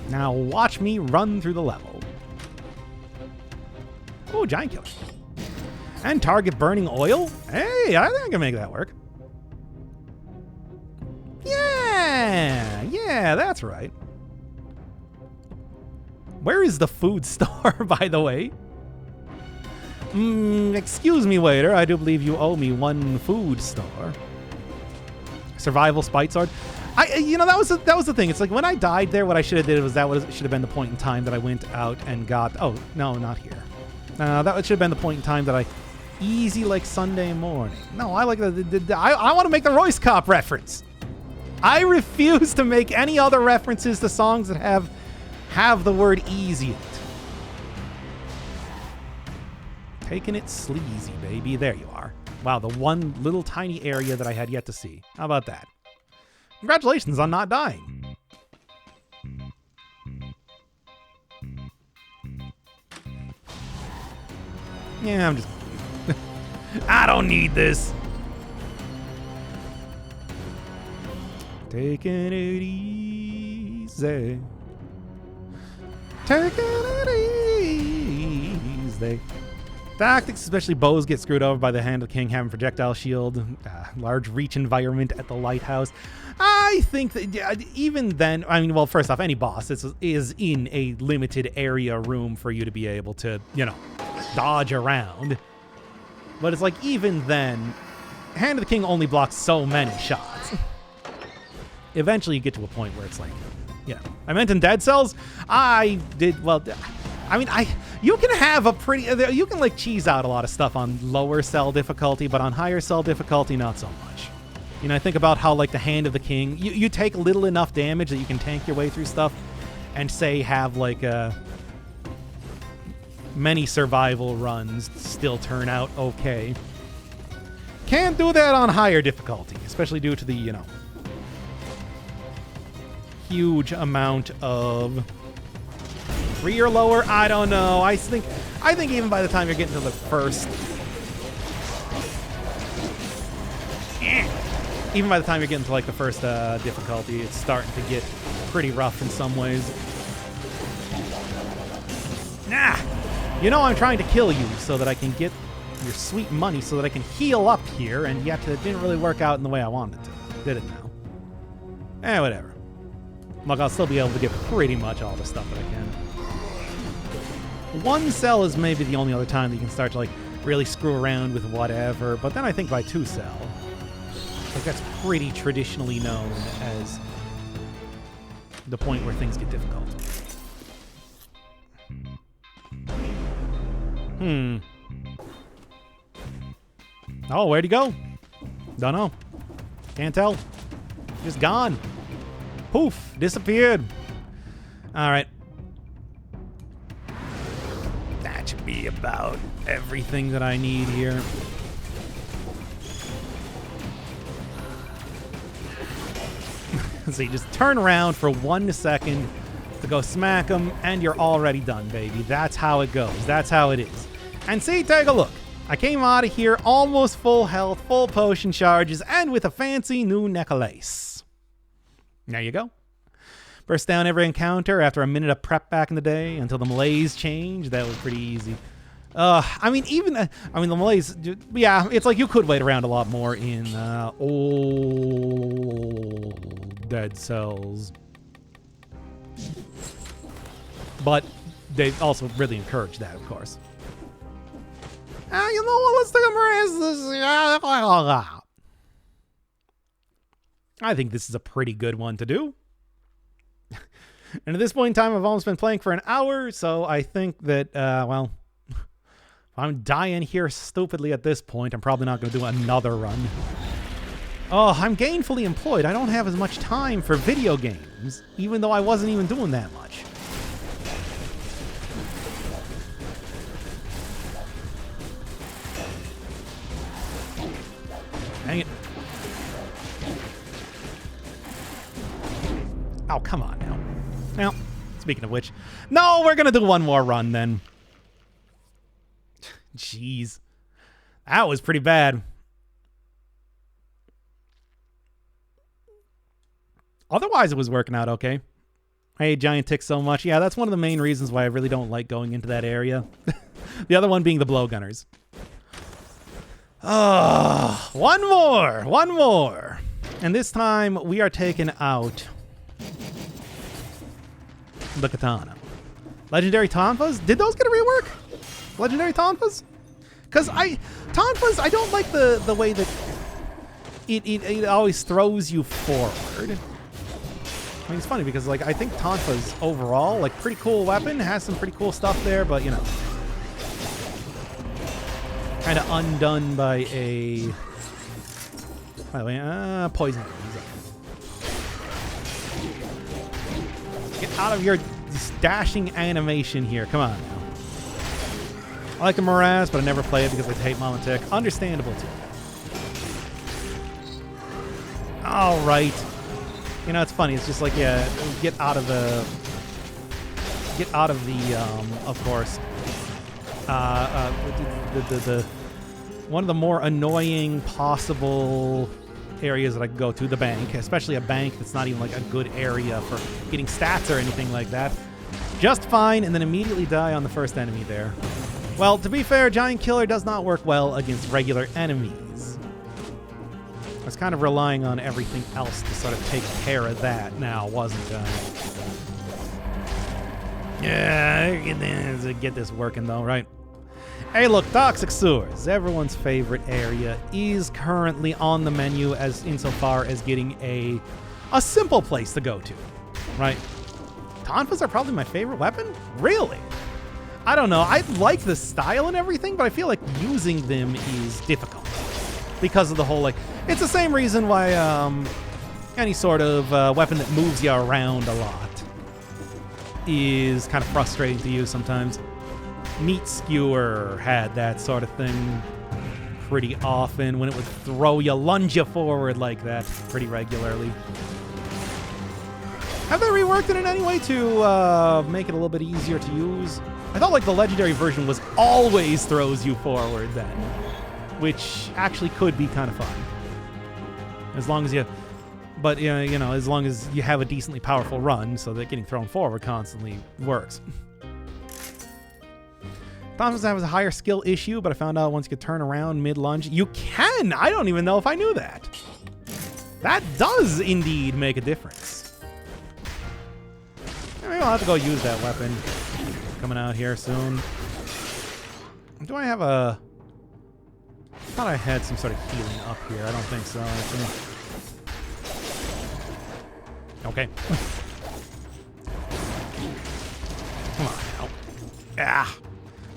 Now watch me run through the level. Oh, giant killer. And target burning oil? Hey, I think I can make that work. Yeah, that's right. Where is the food store, by the way? Excuse me, waiter. I do believe you owe me one food store. Survival spite sword. That was the thing. It's like when I died there, what I should have did was should have been the point in time that I went out and got. Oh no, not here. That should have been the point in time that I easy like Sunday morning. No, I like I want to make the Royce Kopp reference. I refuse to make any other references to songs that have the word easy in it. Taking it sleazy, baby. There you are. Wow, the one little tiny area that I had yet to see. How about that? Congratulations on not dying. Yeah, I'm just... I don't need this. Taking it easy. Taking it easy. Tactics, especially bows, get screwed over by the Hand of the King having projectile shield. Large reach environment at the lighthouse. I think that even then, I mean, well, first off, any boss is in a limited area room for you to be able to, dodge around. But it's like, even then, Hand of the King only blocks so many shots. Eventually you get to a point where it's like, I meant in Dead Cells, you can have you can like cheese out a lot of stuff on lower cell difficulty, but on higher cell difficulty, not so much. I think about how like the Hand of the King, you take little enough damage that you can tank your way through stuff and say have like many survival runs still turn out okay. Can't do that on higher difficulty, especially due to the, huge amount of 3 or lower? I don't know. I think even by the time you're getting to the first... Even by the time you're getting to like the first difficulty, it's starting to get pretty rough in some ways. Nah! You know I'm trying to kill you so that I can get your sweet money so that I can heal up here, and yet it didn't really work out in the way I wanted it to. Did it now? Whatever. Look, I'll still be able to get pretty much all the stuff that I can. One cell is maybe the only other time that you can start to like really screw around with whatever, but then I think by 2 cell, like that's pretty traditionally known as the point where things get difficult. Oh, where'd he go? Don't know. Can't tell. Just gone. Poof. Disappeared. All right. That should be about everything that I need here. So you just turn around for 1 second to go smack him, and you're already done, baby. That's how it goes. That's how it is. And see, take a look. I came out of here almost full health, full potion charges, and with a fancy new necklace. There you go. Burst down every encounter after a minute of prep back in the day until the melees changed. That was pretty easy. I mean, the melees, yeah, it's like you could wait around a lot more in old Dead Cells. But they also really encourage that, of course. You know what? Let's take a break. I think this is a pretty good one to do. And at this point in time, I've almost been playing for an hour, so I think that, well, if I'm dying here stupidly at this point, I'm probably not going to do another run. Oh, I'm gainfully employed. I don't have as much time for video games, even though I wasn't even doing that much. Dang it. Oh, come on now. Well, speaking of which, no, we're going to do one more run then. Jeez. That was pretty bad. Otherwise, it was working out okay. I hate giant ticks so much. Yeah, that's one of the main reasons why I really don't like going into that area. The other one being the blowgunners. Oh, one more. And this time we are taking out the katana. Legendary tonfas? Did those get a rework? Legendary tonfas? Because tonfas, I don't like the way that it always throws you forward. I mean, it's funny because like I think tonfas overall, like pretty cool weapon, has some pretty cool stuff there, but you know, kind of undone by a, by the way, poison. Get out of your dashing animation here. Come on now. I like the Morass, but I never play it because I hate Mama Tick. Understandable too. All right. You know, it's funny. It's just like, yeah, get out of the, of course, the one of the more annoying possible areas that I can go to, the bank, especially a bank that's not even like a good area for getting stats or anything like that. Just fine, and then immediately die on the first enemy there. Well, to be fair, Giant Killer does not work well against regular enemies. I was kind of relying on everything else to sort of take care of that now, wasn't I? Yeah, get this working though, right? Hey, look, Toxic Sewers, everyone's favorite area, is currently on the menu as insofar as getting a simple place to go to, right? Tonfas are probably my favorite weapon? Really? I don't know. I like the style and everything, but I feel like using them is difficult because of the whole, like, it's the same reason why any sort of weapon that moves you around a lot is kind of frustrating to use sometimes. Meat Skewer had that sort of thing pretty often when it would throw you, lunge you forward like that pretty regularly. Have they reworked it in any way to make it a little bit easier to use? I thought like the legendary version was always throws you forward then, which actually could be kind of fun. As long as you, but you know, as long as you have a decently powerful run, so that getting thrown forward constantly works. Thompson's has a higher skill issue, but I found out once you could turn around mid-lunge. You can! I don't even know if I knew that. That does indeed make a difference. Maybe I'll have to go use that weapon. Coming out here soon. Do I have a... I thought I had some sort of healing up here. I don't think so, actually. Okay. Come on now. Ah!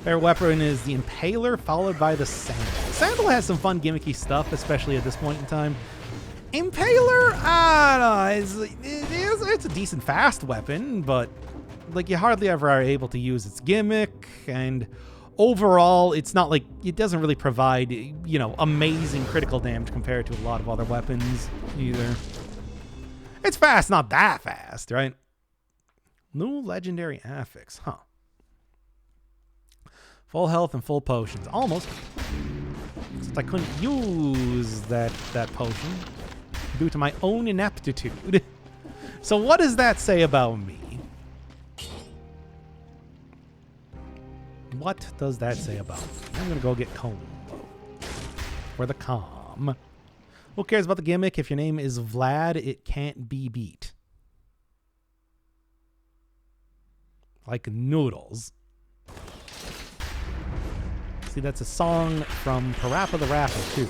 Their weapon is the Impaler, followed by the Sandal. Sandal has some fun gimmicky stuff, especially at this point in time. Impaler, I don't know, it's a decent fast weapon, but like you hardly ever are able to use its gimmick, and overall, it's not like, it doesn't really provide, you know, amazing critical damage compared to a lot of other weapons either. It's fast, not that fast, right? New legendary affix, huh? Full health and full potions. Almost. Except I couldn't use that potion due to my own ineptitude. So what does that say about me? What does that say about me? I'm going to go get Combo. For the calm. Who cares about the gimmick? If your name is Vlad, it can't be beat. Like noodles. See, that's a song from Parappa the Rapper, too.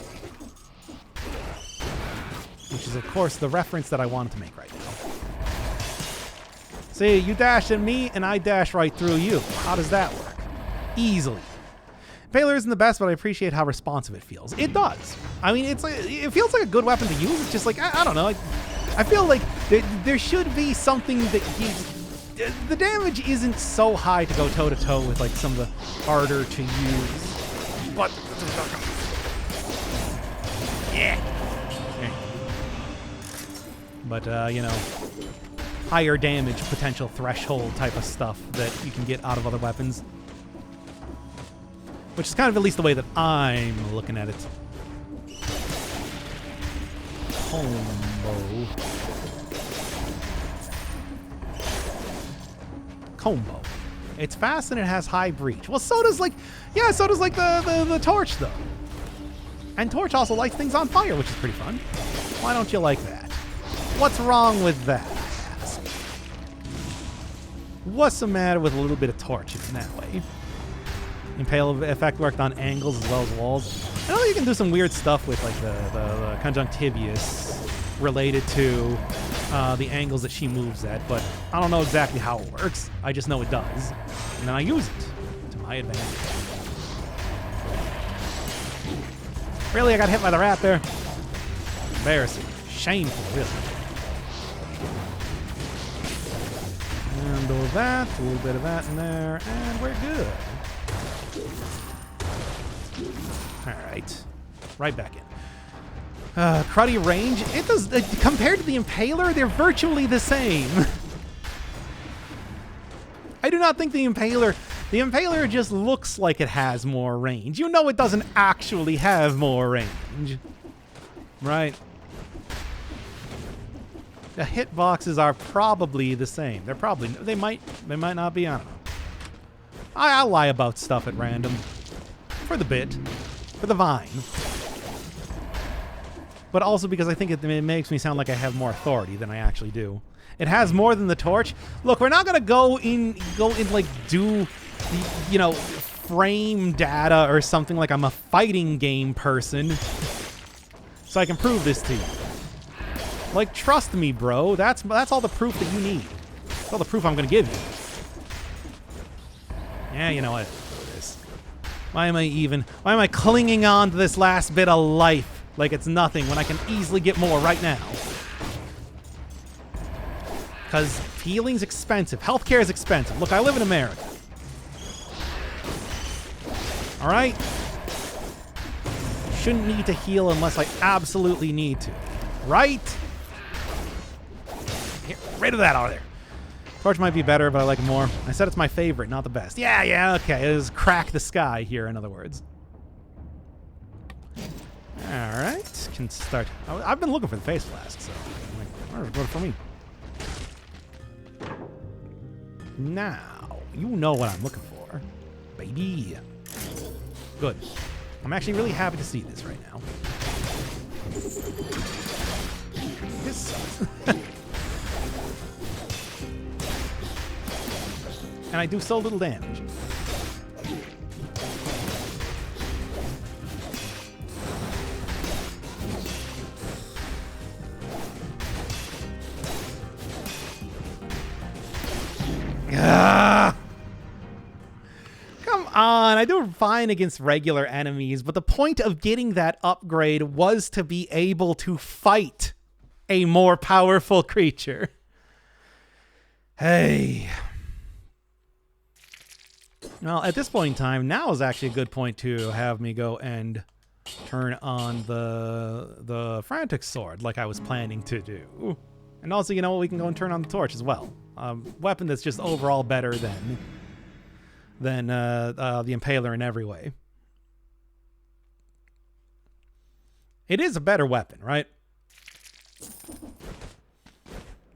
Which is, of course, the reference that I wanted to make right now. See, you dash at me, and I dash right through you. How does that work? Easily. Impaler isn't the best, but I appreciate how responsive it feels. It does. I mean, it feels like a good weapon to use. It's just like, I don't know. I feel like there should be something that the damage isn't so high to go toe-to-toe with like some of the harder to use. But yeah. But you know, higher damage potential threshold type of stuff that you can get out of other weapons. Which is kind of at least the way that I'm looking at it. Combo. It's fast and it has high breach. Well, so does like, yeah, so does like the Torch though. And Torch also lights things on fire, which is pretty fun. Why don't you like that? What's wrong with that, I ask? What's the matter with a little bit of Torch in that way? Impale effect worked on angles as well as walls. I know you can do some weird stuff with like the conjunctivius related to the angles that she moves at, but I don't know exactly how it works. I just know it does. And then I use it to my advantage. Really, I got hit by the rat there? Embarrassing. Shameful, really. And do that, a little bit of that in there, and we're good. Alright. Right back in. Cruddy range. It does, compared to the Impaler, they're virtually the same. I do not think the Impaler just looks like it has more range. You know it doesn't actually have more range. Right? The hitboxes are probably the same. They might not be, I don't know. I'll lie about stuff at random. For the bit. For the vine. But also because I think it makes me sound like I have more authority than I actually do. It has more than the Torch. Look, we're not gonna go in like do, you know, frame data or something like I'm a fighting game person. So I can prove this to you. Like, trust me, bro. That's all the proof that you need. That's all the proof I'm gonna give you. Yeah, you know what? Why am I clinging on to this last bit of life like it's nothing when I can easily get more right now? Because healing's expensive. Healthcare is expensive. Look, I live in America. All right? Shouldn't need to heal unless I absolutely need to. Right? Get rid of that out of there. Torch might be better, but I like it more. I said it's my favorite, not the best. Yeah, okay. It was crack the sky here, in other words. Alright, can start. I've been looking for the face flask, so where's good for me? Now, you know what I'm looking for, baby. Good. I'm actually really happy to see this right now. This sucks. And I do so little damage. Ah! Come on, I do fine against regular enemies, but the point of getting that upgrade was to be able to fight a more powerful creature. Hey. Well, at this point in time, now is actually a good point to have me go and turn on the frantic sword like I was planning to do. And also, you know what, we can go and turn on the torch as well. Weapon that's just overall better than the Impaler in every way. It is a better weapon, right?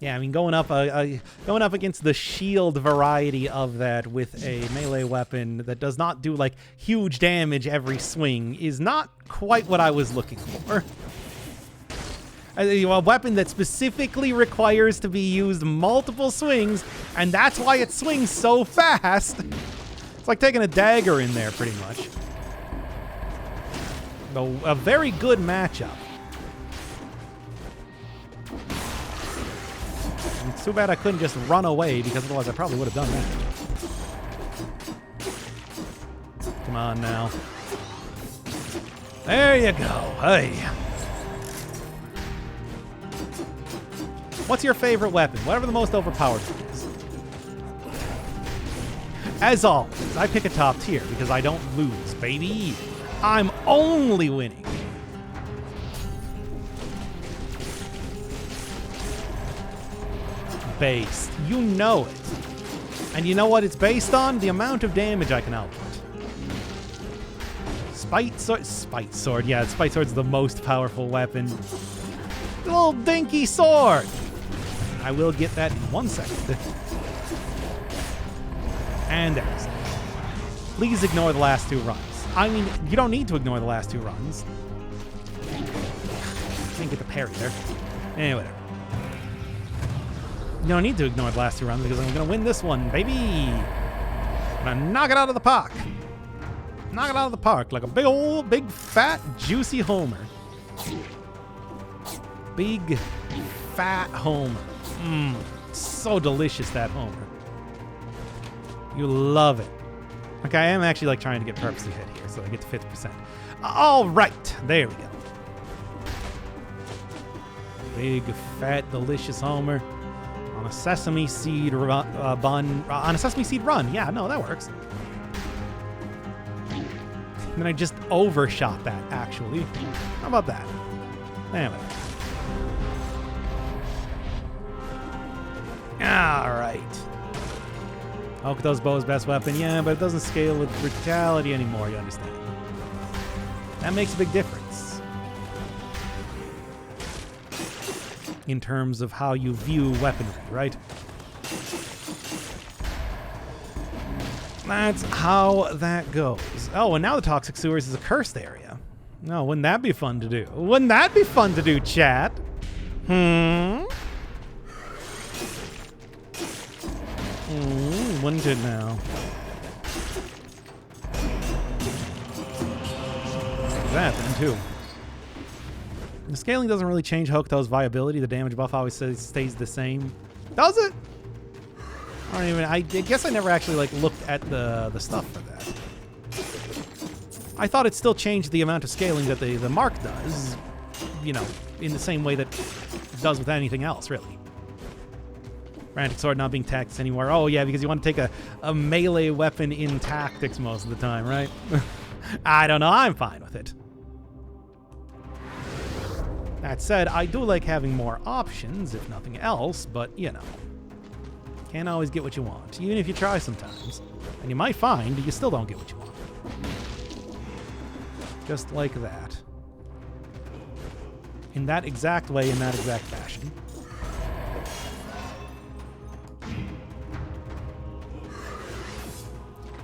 Yeah, I mean, going up against the shield variety of that with a melee weapon that does not do like huge damage every swing is not quite what I was looking for. A weapon that specifically requires to be used multiple swings, and that's why it swings so fast. It's like taking a dagger in there, pretty much. Though a very good matchup. It's too bad I couldn't just run away, because otherwise I probably would have done that. Come on now. There you go. Hey. What's your favorite weapon? Whatever the most overpowered one is. As always, I pick a top tier because I don't lose, baby. I'm only winning. Based. You know it. And you know what it's based on? The amount of damage I can output. Spite sword. Yeah, Spite sword's the most powerful weapon. The little dinky sword. I will get that in 1 second. And there's it. Please ignore the last two runs. I mean, you don't need to ignore the last two runs. Didn't get the parry there. Anyway, whatever. You don't need to ignore the last two runs because I'm going to win this one, baby. I'm going to knock it out of the park. Knock it out of the park like a big, fat, juicy homer. Big, fat homer. So delicious, that homer. You love it. Okay, I am actually like trying to get purposely hit here so I get to 50%. All right, there we go. Big, fat, delicious homer. On a sesame seed run, on a sesame seed run. Yeah, no, that works. And then I just overshot that, actually. How about that? Anyway. Alright. Hokuto's bow is best weapon. Yeah, but it doesn't scale with brutality anymore, you understand. That makes a big difference. In terms of how you view weaponry, right? That's how that goes. Oh, and now the Toxic Sewers is a cursed area. No, wouldn't that be fun to do? Wouldn't that be fun to do, chat? Wouldn't it now? That then, too. The scaling doesn't really change Hokuto's viability. The damage buff always stays the same. Does it? I guess I never actually like looked at the stuff for that. I thought it still changed the amount of scaling that the mark does, you know, in the same way that it does with anything else, really. Frantic sword not being tactics anymore. Oh yeah, because you want to take a melee weapon in tactics most of the time, right? I don't know. I'm fine with it. That said, I do like having more options, if nothing else, but, you know. Can't always get what you want, even if you try sometimes. And you might find you still don't get what you want. Just like that. In that exact way, in that exact fashion.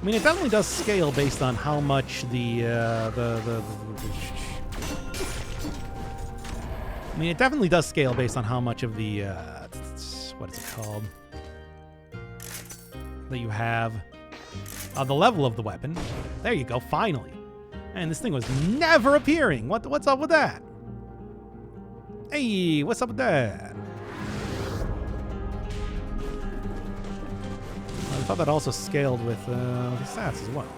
I mean, it definitely does scale based on how much I mean, it definitely does scale based on how much of the, what is it called? That you have. The level of the weapon. There you go, finally. And this thing was never appearing. What's up with that? Hey, what's up with that? I thought that also scaled with the stats as well.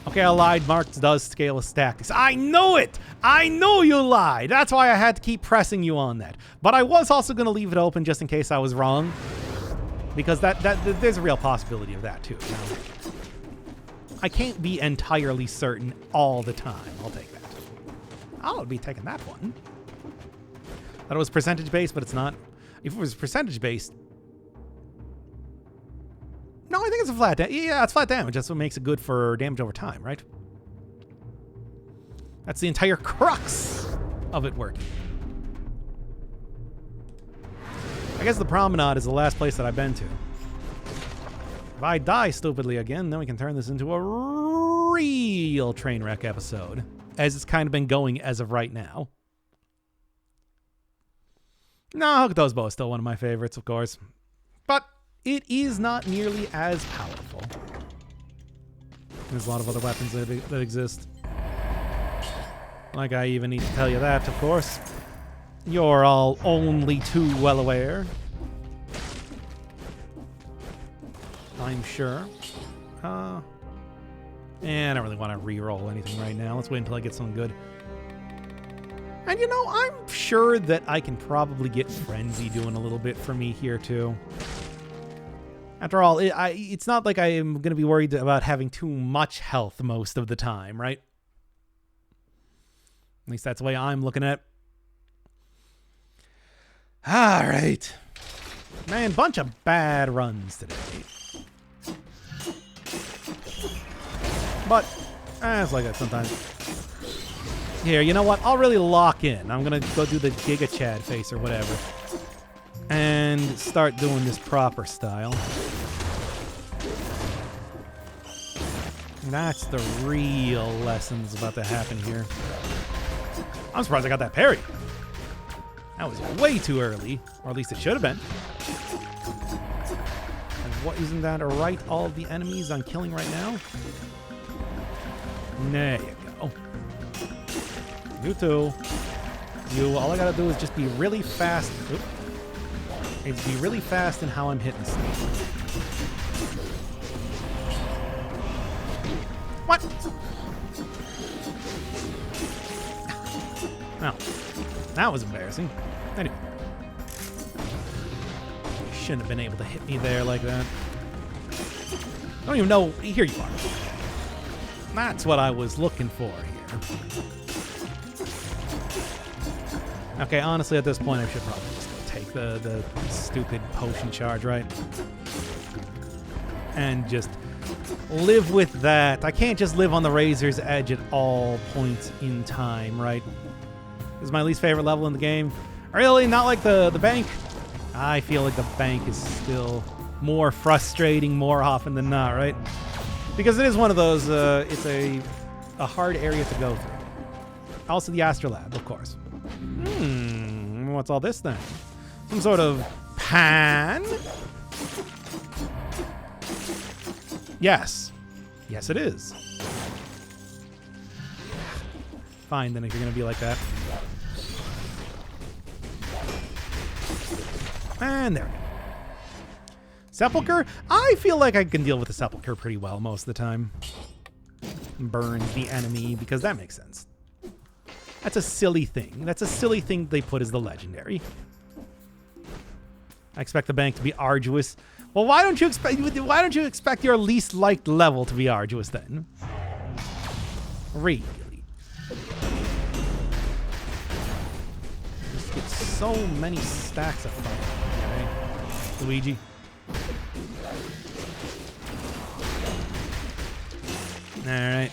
Okay, I lied. Marks does scale with stacks. I knew it! I knew you lied! That's why I had to keep pressing you on that. But I was also going to leave it open just in case I was wrong. Because there's a real possibility of that, too. Now, I can't be entirely certain all the time. I'll take that. I'll be taking that one. Thought it was percentage-based, but it's not. If it was percentage-based... No, I think it's a flat damage. Yeah, it's flat damage. That's what makes it good for damage over time, right? That's the entire crux of it working. I guess the promenade is the last place that I've been to. If I die stupidly again, then we can turn this into a real train wreck episode, as it's kind of been going as of right now. No, Hokuto's bow is still one of my favorites, of course. But it is not nearly as powerful. There's a lot of other weapons that exist. Like I even need to tell you that, of course. You're all only too well aware. I'm sure. I don't really want to re-roll anything right now. Let's wait until I get something good. And you know, I'm sure that I can probably get Frenzy doing a little bit for me here too. After all, it's not like I am going to be worried about having too much health most of the time, right? At least that's the way I'm looking at it. All right. Man, bunch of bad runs today. But, it's like that sometimes. Here, you know what? I'll really lock in. I'm going to go do the Giga Chad face or whatever. And start doing this proper style. That's the real lesson that's about to happen here. I'm surprised I got that parry. That was way too early, or at least it should have been. And what isn't that right? All of the enemies I'm killing right now? There you go. You too. You. All I gotta do is just be really fast. Oop. Is be really fast in how I'm hitting stuff. What? Oh, that was embarrassing. Anyway. You shouldn't have been able to hit me there like that. I don't even know. Here you are. That's what I was looking for here. Okay, honestly, at this point, I should probably just go take the stupid potion charge, right? And just live with that. I can't just live on the razor's edge at all points in time, right? This is my least favorite level in the game. Really? Not like the bank? I feel like the bank is still more frustrating more often than not, right? Because it is one of those, it's a hard area to go through. Also the Astrolab, of course. What's all this then? Some sort of pan? Yes. Yes, it is. Fine, then, if you're going to be like that. And there we go. Sepulcher? I feel like I can deal with the Sepulcher pretty well most of the time. Burns the enemy, because that makes sense. That's a silly thing. That's a silly thing they put as the legendary. I expect the bank to be arduous. Well, why don't you expect your least liked level to be arduous then? Really? so many stacks of fire. Okay. Luigi. Alright.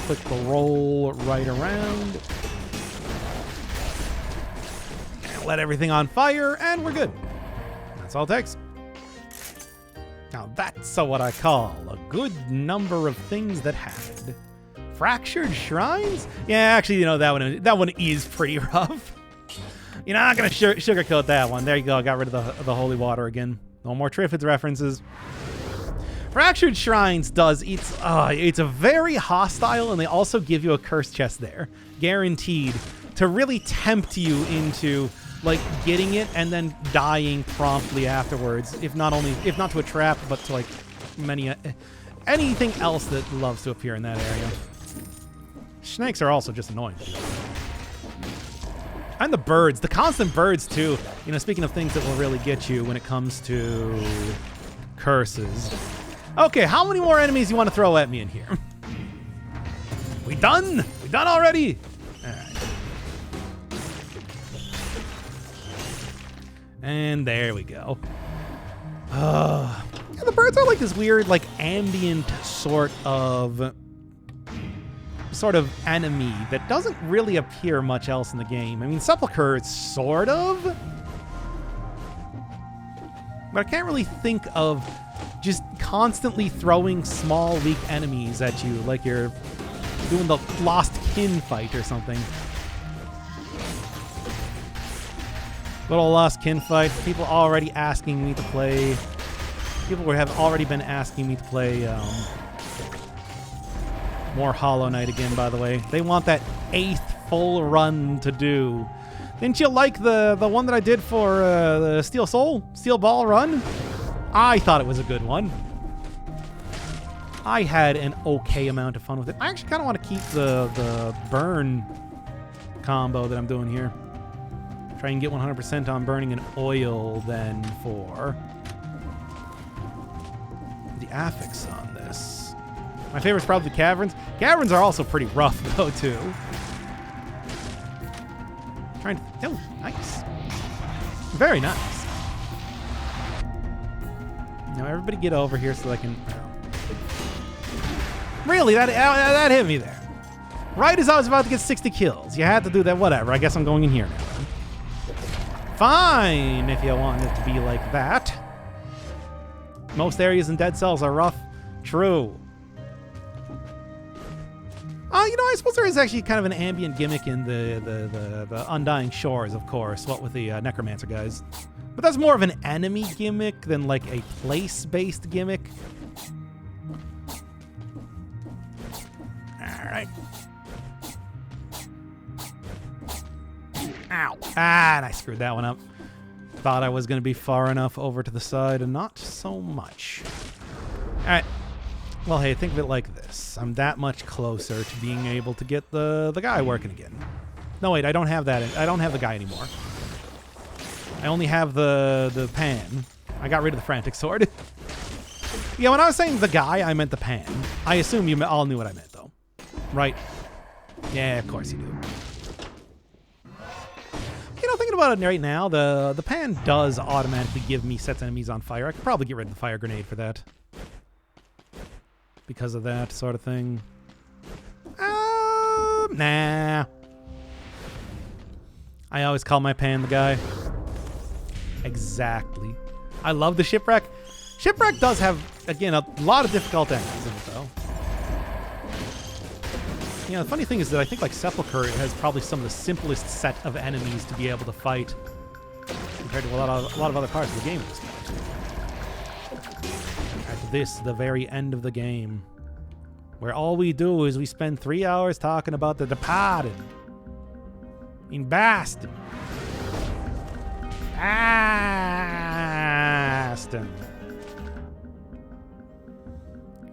Click the roll right around. And let everything on fire, and we're good. That's all it takes. Now that's what I call a good number of things that happened. Fractured shrines? Yeah, actually, you know, that one is pretty rough. You're not gonna sugarcoat that one. There you go. I got rid of the holy water again. No more Triffids references. Fractured Shrines it's a very hostile, and they also give you a curse chest there, guaranteed, to really tempt you into like getting it and then dying promptly afterwards. If not to a trap, but to like anything else that loves to appear in that area. Snakes are also just annoying. And the birds, the constant birds too. You know, speaking of things that will really get you when it comes to curses. Okay, how many more enemies you want to throw at me in here? We done? We done already? All right. And there we go. Yeah, the birds are like this weird, like ambient sort of enemy that doesn't really appear much else in the game. I mean, Sepulchre, sort of. But I can't really think of just constantly throwing small, weak enemies at you like you're doing the Lost Kin fight or something. Little Lost Kin fight. People already asking me to play. People have already been asking me to play more Hollow Knight again, by the way. They want that 8th full run to do. Didn't you like the one that I did for the Steel Ball run? I thought it was a good one. I had an okay amount of fun with it. I actually kind of want to keep the burn combo that I'm doing here. Try and get 100% on burning an oil then for the affix on this. My favorite's probably Caverns. Caverns are also pretty rough though too. Oh, nice. Very nice. Now everybody get over here so I can... Really? That hit me there. Right as I was about to get 60 kills. You had to do that. Whatever. I guess I'm going in here now. Fine, if you want it to be like that. Most areas in Dead Cells are rough. True. You know, I suppose there is actually kind of an ambient gimmick in the Undying Shores, of course, what with the Necromancer guys. But that's more of an enemy gimmick than like a place-based gimmick. Alright. Ow. And I screwed that one up. Thought I was going to be far enough over to the side, and not so much. Alright. Well, hey, think of it like this. I'm that much closer to being able to get the guy working again. No, wait, I don't have that. I don't have the guy anymore. I only have the pan. I got rid of the frantic sword. Yeah, when I was saying the guy, I meant the pan. I assume you all knew what I meant, though. Right? Yeah, of course you do. You know, thinking about it right now, the pan does automatically give me sets enemies on fire. I could probably get rid of the fire grenade for that. Because of that sort of thing. Nah. I always call my pan the guy. Exactly. I love the Shipwreck. Shipwreck does have, again, a lot of difficult enemies in it, though. You know, the funny thing is that I think, like, Sepulchre has probably some of the simplest set of enemies to be able to fight compared to a lot of other parts of the game at this point. This, the very end of the game, where all we do is we spend 3 hours talking about the departed in Boston.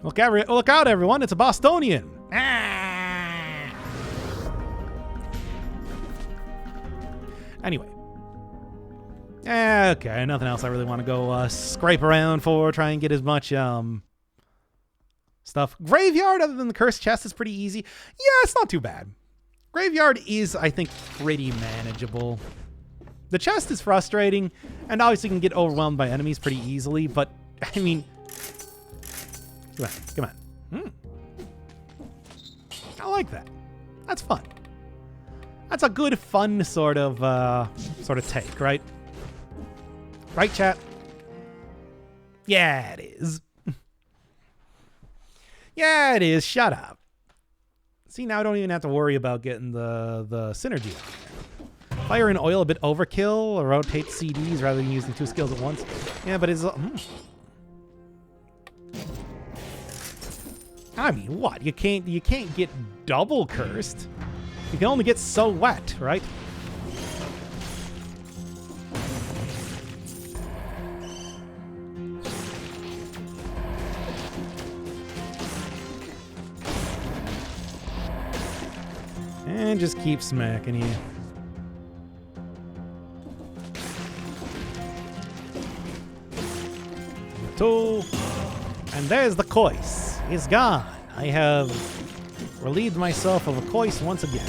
Look out, everyone! It's a Bostonian. Anyway. Okay, nothing else I really want to go scrape around for, try and get as much stuff. Graveyard, other than the cursed chest, is pretty easy. Yeah, it's not too bad. Graveyard is, I think, pretty manageable. The chest is frustrating, and obviously can get overwhelmed by enemies pretty easily, but, I mean... Come on. I like that. That's fun. That's a good, fun sort of take, right? Right, chat? Yeah, it is. Yeah, it is. Shut up. See, now I don't even have to worry about getting the synergy on there. Fire and oil a bit overkill, or rotate CDs rather than using 2 skills at once. Yeah, but it's... I mean, what? You can't get double cursed. You can only get so wet, right? And just keep smacking you. Two. And there's the cois. It's gone. I have relieved myself of a cois once again.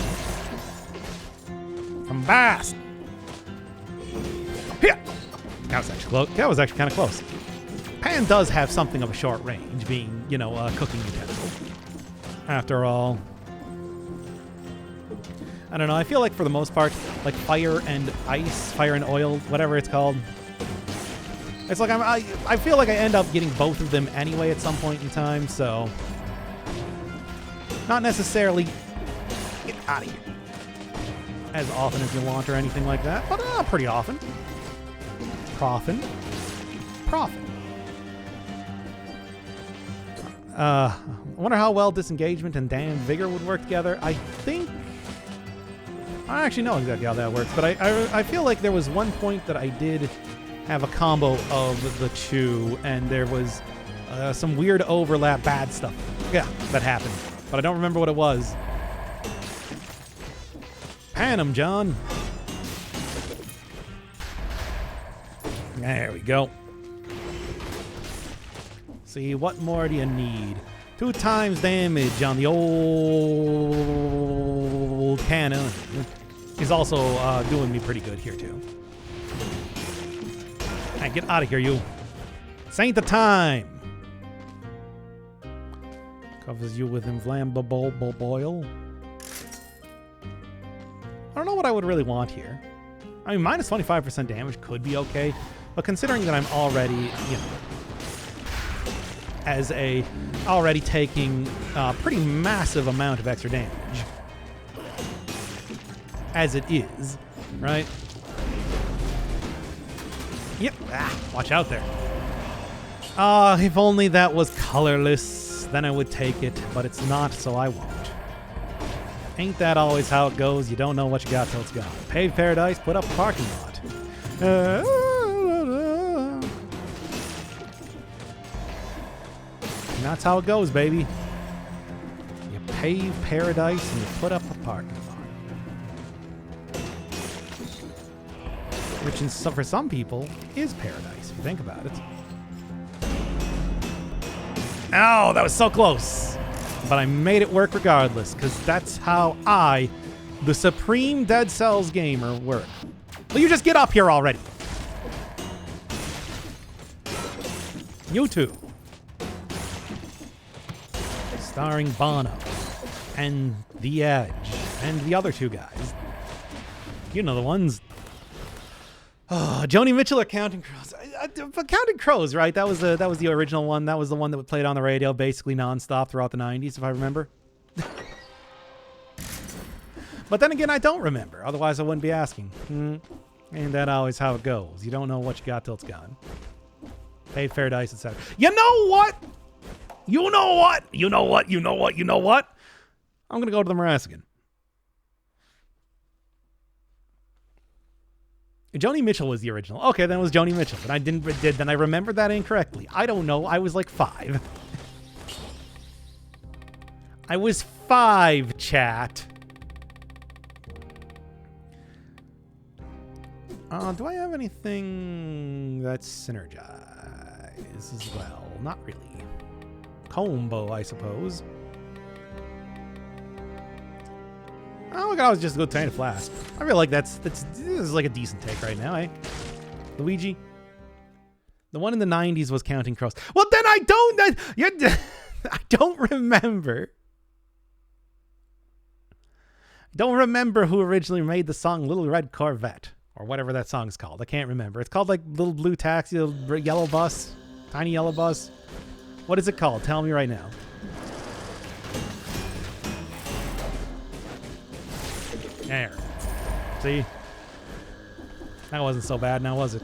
From Bast. Here. That was actually kind of close. Pan does have something of a short range, being, you know, a cooking utensil. After all. I don't know, I feel like for the most part, like fire and ice, fire and oil, whatever it's called. It's like I feel like I end up getting both of them anyway at some point in time, so... Not necessarily get out of here as often as you want or anything like that, but pretty often. Profit. I wonder how well disengagement and damn vigor would work together. I think... I actually know exactly how that works, but I feel like there was one point that I did have a combo of the two, and there was some weird overlap, bad stuff. Yeah, that happened, but I don't remember what it was. Pan 'em, John. There we go. See, what more do you need? 2 times damage on the old cannon. He's also doing me pretty good here, too. Hey, get out of here, you. This ain't the time. Covers you with inflammable boil. I don't know what I would really want here. I mean, minus 25% damage could be okay, but considering that I'm already, you know, already taking a pretty massive amount of extra damage. As it is, right? Yep. Watch out there. If only that was colorless, then I would take it, but it's not, so I won't. Ain't that always how it goes? You don't know what you got till it's gone. Paved paradise, put up a parking lot. And that's how it goes, baby. You pave paradise and you put up a parking lot. Which for some people is paradise, if you think about it. Oh, that was so close. But I made it work regardless, because that's how I, the supreme Dead Cells gamer, work. Will you just get up here already? You two. Starring Bono and The Edge and the other 2 guys. You know the ones. Oh, Joni Mitchell or Counting Crows? Counting Crows, right? That was the original one. That was the one that played on the radio basically nonstop throughout the 90s, if I remember. But then again, I don't remember. Otherwise, I wouldn't be asking. Ain't that always how it goes? You don't know what you got till it's gone. Pay fair dice, etc. You know what? You know what? You know what? You know what? You know what? I'm gonna go to the Marasigan. Joni Mitchell was the original. Okay, then it was Joni Mitchell. But then I remembered that incorrectly. I don't know. I was like 5. I was 5, chat. Do I have anything that's synergized as well? Not really. Combo, I suppose. Oh, I could always just go Tiny Flask. I feel like this is like a decent take right now, eh? Luigi? The one in the 90s was Counting Crows. Well, then I don't remember. Don't remember who originally made the song Little Red Corvette, or whatever that song's called. I can't remember. It's called like Little Blue Taxi, Little Yellow Bus, Tiny Yellow Bus. What is it called? Tell me right now. There. See? That wasn't so bad now, was it?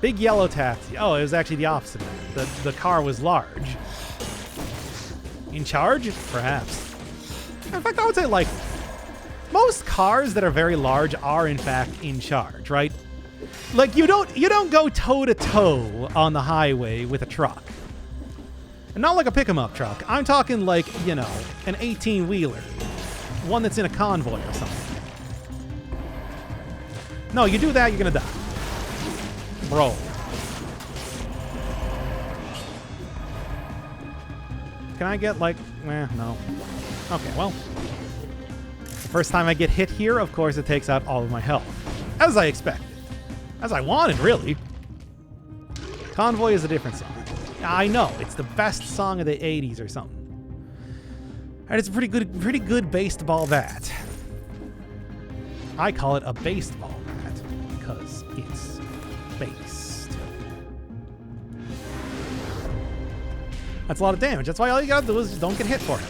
Big Yellow Taxi. Oh, it was actually the opposite. The car was large. In charge? Perhaps. In fact, I would say, like, most cars that are very large are, in fact, in charge, right? Like, you don't go toe-to-toe on the highway with a truck. And not like a pick-em-up truck. I'm talking, like, you know, an 18-wheeler. One that's in a convoy or something. No, you do that, you're gonna die. Bro. Can I get, like... no. Okay, well. The first time I get hit here, of course, it takes out all of my health. As I expected. As I wanted, really. Convoy is a different song. I know, it's the best song of the 80s or something. And it's a pretty good baseball bat. I call it a baseball bat because it's based. That's a lot of damage. That's why all you gotta do is just don't get hit for it.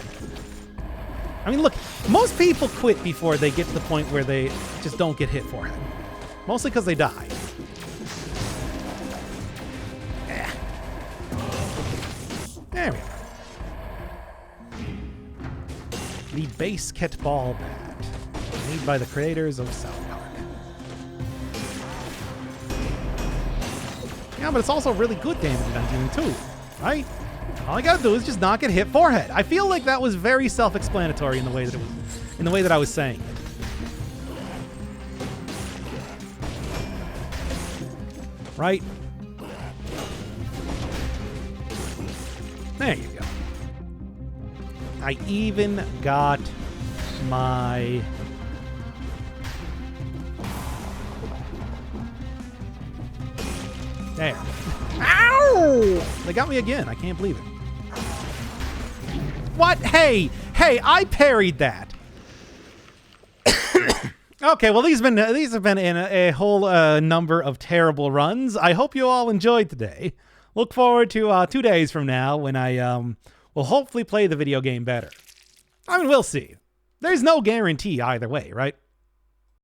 I mean, look, most people quit before they get to the point where they just don't get hit for it. Mostly because they die. There we go. The basketball bat, made by the creators of South Park. Yeah, but it's also really good damage dealing too, right? All I gotta do is just not get hit forehead. I feel like that was very self-explanatory in the way that I was saying it. Right? There you go. I even got my... There. Ow! They got me again. I can't believe it. What? Hey, I parried that. Okay, well, these have been in a whole number of terrible runs. I hope you all enjoyed today. Look forward to 2 days from now when I will hopefully play the video game better. I mean, we'll see. There's no guarantee either way, right?